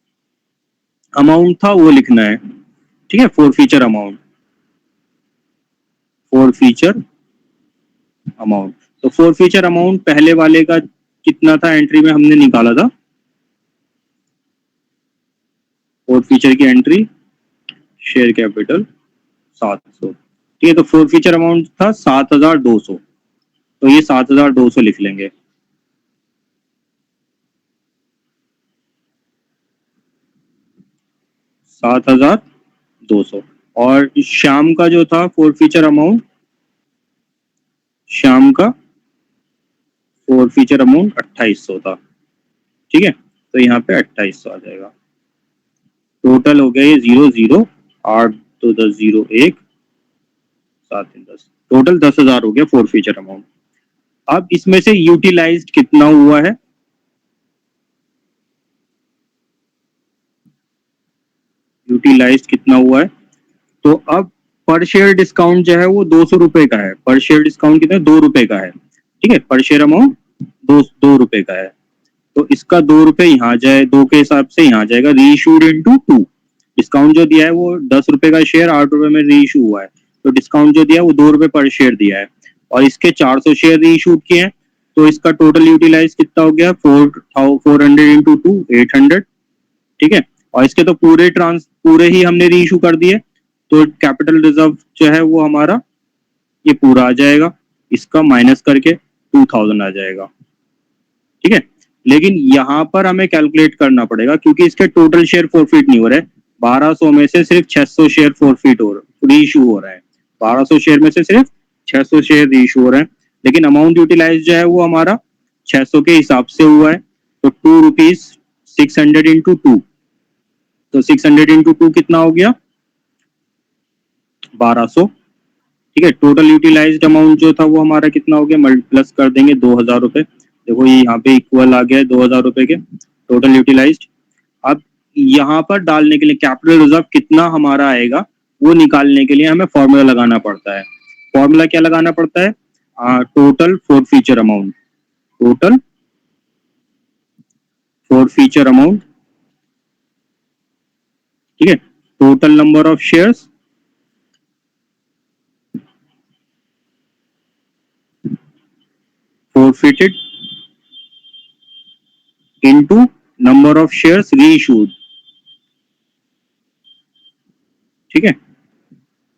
अमाउंट था वो लिखना है। ठीक है, फोर फीचर अमाउंट, तो फोर फीचर अमाउंट पहले वाले का कितना था, एंट्री में हमने निकाला था, फोर फीचर की एंट्री शेयर कैपिटल 700। ठीक है, तो फोर फीचर अमाउंट था 7200, तो ये 7200 लिख लेंगे। $7200, और शाम का जो था फोर फीचर अमाउंट, शाम का फोर फीचर अमाउंट 2800 था। ठीक है, तो यहाँ पे 2800 आ जाएगा। टोटल हो गया ये 00, 8 2 10 0 1 7 3 10, टोटल 10,000 हो गया फोर फीचर अमाउंट। अब इसमें से यूटिलाइज्ड कितना हुआ है, तो अब पर शेयर डिस्काउंट जो है वो 200 रुपए का है। पर शेयर डिस्काउंट कितना है? 2 रुपए का है। ठीक है, पर शेयर अमाउंट 2 रुपए का है, तो इसका 2 रुपए यहाँ जाए, 2 के हिसाब से यहाँ जाएगा, रीइशूड इनटू 2। डिस्काउंट जो दिया है वो 10 रुपए का शेयर 8 रुपए में रीइशू हुआ है, तो डिस्काउंट जो दिया है वो 2 रुपए पर शेयर दिया है, और इसके 400 शेयर रीइशूड किए हैं, तो इसका टोटल यूटिलाइज कितना हो गया? 400 इंटू 2 800। ठीक है, और इसके तो पूरे ही हमने री इशू कर दिए, तो कैपिटल रिजर्व जो है वो हमारा ये पूरा आ जाएगा, इसका माइनस करके 2000 आ जाएगा, ठीक है। लेकिन यहाँ पर हमें कैलकुलेट करना पड़ेगा क्योंकि इसके टोटल शेयर फॉरफिट नहीं हो रहे, 1200 में से सिर्फ 600 शेयर फॉरफिट री इशू हो रहा है, 1200 शेयर में से सिर्फ 600 शेयर री इशू हो रहे हैं, लेकिन अमाउंट यूटिलाइज जो है वो हमारा 600 के हिसाब से हुआ है, तो 2 रुपीज 600 इंटू 2, तो 600 इंटू 2 कितना हो गया 1200, ठीक है। टोटल यूटिलाइज्ड अमाउंट जो था वो हमारा कितना हो गया, प्लस कर देंगे 2000 रुपए, देखो ये यहाँ पे इक्वल आ गया है 2000 रुपए के टोटल यूटिलाइज्ड। अब यहाँ पर डालने के लिए कैपिटल रिजर्व कितना हमारा आएगा वो निकालने के लिए हमें फॉर्मूला लगाना पड़ता है। फॉर्मूला क्या लगाना पड़ता है, total forfeiture amount, total forfeiture amount, ठीक है। Total number of shares forfeited into number of shares reissued, ठीक है।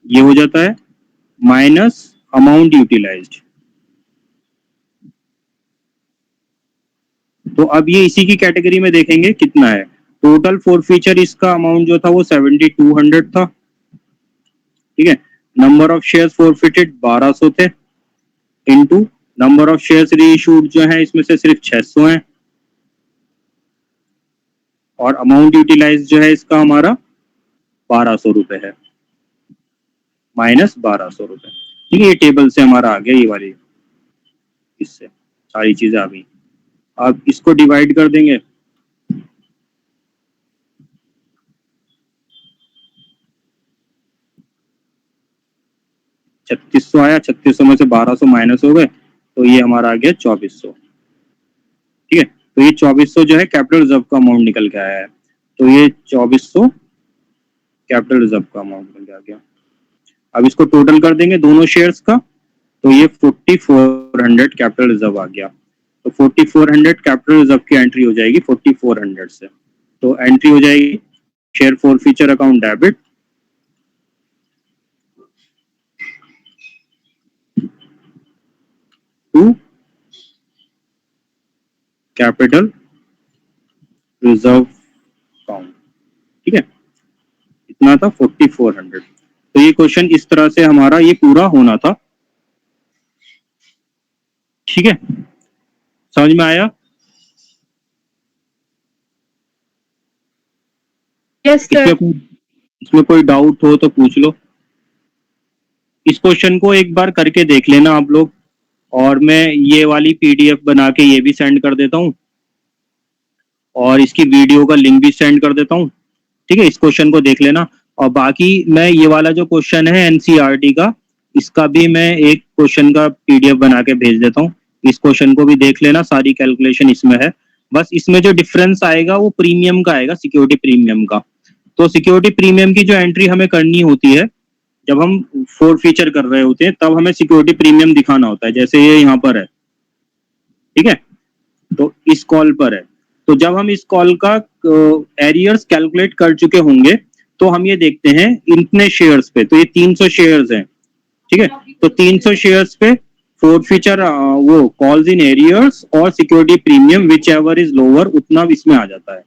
ये हो जाता है माइनस अमाउंट यूटिलाइज्ड। तो अब ये इसी की कैटेगरी में देखेंगे कितना है, टोटल फॉरफीचर इसका अमाउंट जो था वो 7200 था, ठीक है। नंबर ऑफ शेयर्स फॉरफिटेड 1200 थे, into number of shares reissued जो है इसमें से सिर्फ 600 है, और अमाउंट यूटिलाइज जो है इसका हमारा 1200 रुपए है, माइनस 1200 रुपए, ठीक है। ये टेबल से हमारा आ गया ये वाली, इससे सारी चीजें आ गई। अब इसको डिवाइड कर देंगे, 3600 आया, 3600 में से 1200 माइनस हो गए, तो ये हमारा आ गया 2400, ठीक है। तो ये 2400 जो है कैपिटल रिजर्व का अमाउंट निकल के आया है, तो ये 2400 कैपिटल रिजर्व का अमाउंट निकल के आ गया। अब इसको टोटल कर देंगे दोनों शेयर्स का, तो ये 4400 कैपिटल रिजर्व आ गया, तो 4400 कैपिटल रिजर्व की एंट्री हो जाएगी 4400 से, तो एंट्री हो जाएगी share forfeiture account debit to capital reserve account, ठीक है। इतना था 4400। तो ये क्वेश्चन इस तरह से हमारा ये पूरा होना था, ठीक है। समझ में आया? Yes sir. इसमें कोई डाउट हो तो पूछ लो। इस क्वेश्चन को एक बार करके देख लेना आप लोग, और मैं ये वाली पीडीएफ बना के ये भी सेंड कर देता हूँ, और इसकी वीडियो का लिंक भी सेंड कर देता हूँ, ठीक है। इस क्वेश्चन को देख लेना, और बाकी मैं ये वाला जो क्वेश्चन है एनसीईआरटी का, इसका भी मैं एक क्वेश्चन का पीडीएफ बना के भेज देता हूँ, इस क्वेश्चन को भी देख लेना, सारी कैलकुलेशन इसमें है। बस इसमें जो डिफरेंस आएगा वो प्रीमियम का आएगा, सिक्योरिटी प्रीमियम का। तो सिक्योरिटी प्रीमियम की जो एंट्री हमें करनी होती है जब हम फोर फीचर कर रहे होते हैं, तब हमें सिक्योरिटी प्रीमियम दिखाना होता है, जैसे ये यहाँ पर है, ठीक है। तो इस कॉल पर है, तो जब हम इस कॉल का एरियर्स कैलकुलेट कर चुके होंगे, तो हम ये देखते हैं इतने शेयर्स पे, तो ये 300 शेयर्स हैं, ठीक है। तो 300 शेयर्स पे फोर फीचर वो कॉल्स इन एरियर्स और security premium which ever is lower, उतना इसमें आ जाता है,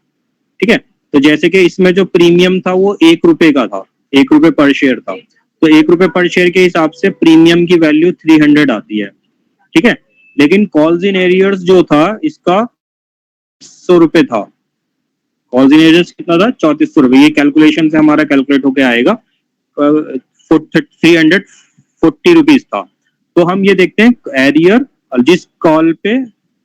ठीक है। तो जैसे कि इसमें जो प्रीमियम था वो 1 रुपए का था, 1 रुपए पर शेयर था, तो 1 रुपए पर शेयर के हिसाब से प्रीमियम की वैल्यू 300 आती है, ठीक है। लेकिन कॉल्स इन एरियर्स जो था इसका 100 रुपए था, कॉल्स इन एरियर्स कितना था 3400 रुपए, ये कैलकुलेशन से हमारा कैलकुलेट होके आएगा 340 था। तो हम ये देखते हैं एरियर जिस कॉल पे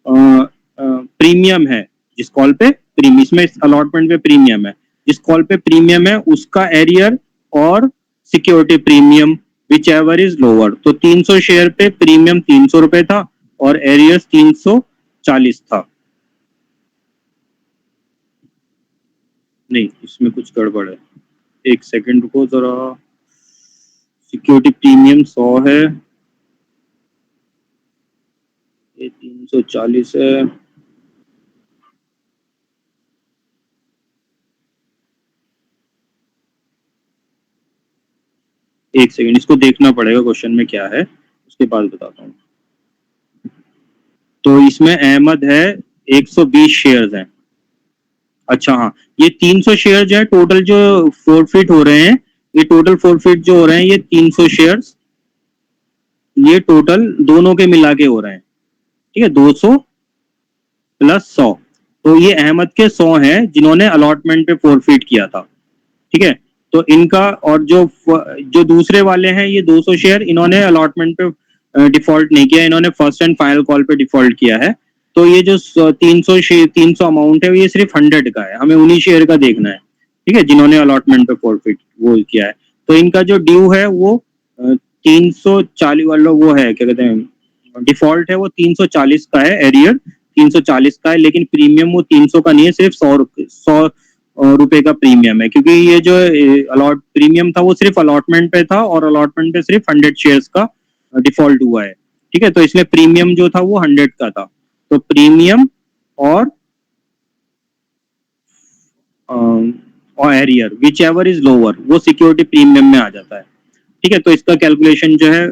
प्रीमियम है, जिस कॉल पे प्रीमियम, इसमें अलॉटमेंट पे प्रीमियम है, जिस कॉल पे प्रीमियम है उसका एरियर और security premium which ever is lower. तो 300 शेयर पे प्रीमियम 300 रुपए था और एरियर्स 340 था। नहीं, इसमें कुछ गड़बड़ है, एक सेकंड रुको जरा। सिक्योरिटी प्रीमियम 100 है, ये 340 है, एक सेकंड, इसको देखना पड़ेगा क्वेश्चन में क्या है, उसके बाद बताता हूँ। तो इसमें अहमद है 120 शेयर्स हैं। अच्छा हाँ, ये 300 शेयर जो है टोटल जो फोरफिट हो रहे हैं, ये टोटल फोरफिट जो हो रहे हैं ये 300 शेयर्स, ये टोटल दोनों के मिला के हो रहे हैं, ठीक है, 200 प्लस 100। तो ये अहमद के 100 हैं जिन्होंने अलॉटमेंट पे फोरफिट किया था, ठीक है। तो इनका, और जो दूसरे वाले हैं ये 200 शेयर, इन्होंने अलॉटमेंट पे डिफॉल्ट नहीं किया, इन्होंने फर्स्ट एंड फाइनल कॉल पे डिफॉल्ट किया है। तो ये जो 300 अमाउंट है ये सिर्फ 100 का है, हमें उन्हीं शेयर का देखना है, ठीक है, जिन्होंने अलॉटमेंट पे फॉरफिट वो किया है। तो इनका जो ड्यू है वो 340 वाला वो है, क्या कहते हैं, डिफॉल्ट है वो 340 का है, एरियर 340 का है, लेकिन प्रीमियम वो 300 का नहीं है, सिर्फ 100 रुपए का प्रीमियम है, क्योंकि ये जो अलॉट प्रीमियम था वो सिर्फ अलॉटमेंट पे था, और अलॉटमेंट पे सिर्फ 100 शेयर्स का डिफॉल्ट हुआ है, ठीक है। तो इसमें प्रीमियम जो था वो 100 का था। तो प्रीमियम और arrear which ever is lower वो सिक्योरिटी प्रीमियम में आ जाता है, ठीक है। तो इसका कैलकुलेशन जो है,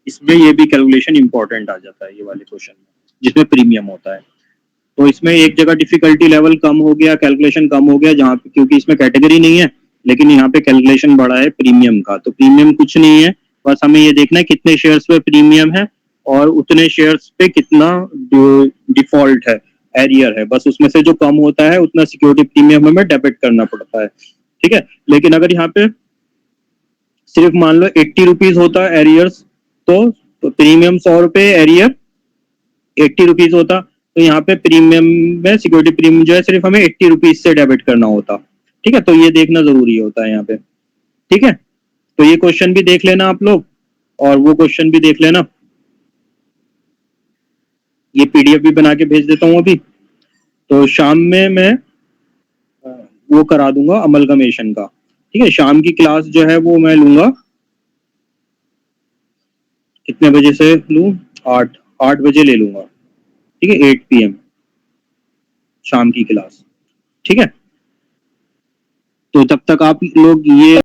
इसमें ये भी कैलकुलेशन इंपॉर्टेंट आ जाता है ये वाले क्वेश्चन में, जिसमें प्रीमियम होता है। तो इसमें एक जगह डिफिकल्टी लेवल कम हो गया, कैलकुलेशन कम हो गया, जहाँ पे क्योंकि इसमें कैटेगरी नहीं है, लेकिन यहाँ पे कैलकुलेशन बढ़ा है प्रीमियम का। तो प्रीमियम कुछ नहीं है, बस हमें ये देखना है कितने शेयर्स पे प्रीमियम है और उतने शेयर्स पे कितना डिफॉल्ट है, एरियर है, बस उसमें से जो कम होता है उतना सिक्योरिटी प्रीमियम हमें डेबिट करना पड़ता है, ठीक है। लेकिन अगर यहाँ पे सिर्फ मान लो 80 रुपीज होता है एरियर्स, तो प्रीमियम 100 रुपए, एरियर 80 रुपीज होता, तो यहाँ पे प्रीमियम में सिक्योरिटी प्रीमियम जो है सिर्फ हमें 80 रुपीज से डेबिट करना होता, ठीक है। तो ये देखना जरूरी होता है यहाँ पे, ठीक है। तो ये क्वेश्चन भी देख लेना आप लोग, और वो क्वेश्चन भी देख लेना, ये पीडीएफ भी बना के भेज देता हूँ अभी। तो शाम में मैं वो करा दूंगा अमलगमेशन का, ठीक है। शाम की क्लास जो है वो मैं लूंगा, कितने बजे से लूँ, 8 बजे ले लूंगा, ठीक है, 8 PM शाम की क्लास, ठीक है। तो तब तक आप लोग ये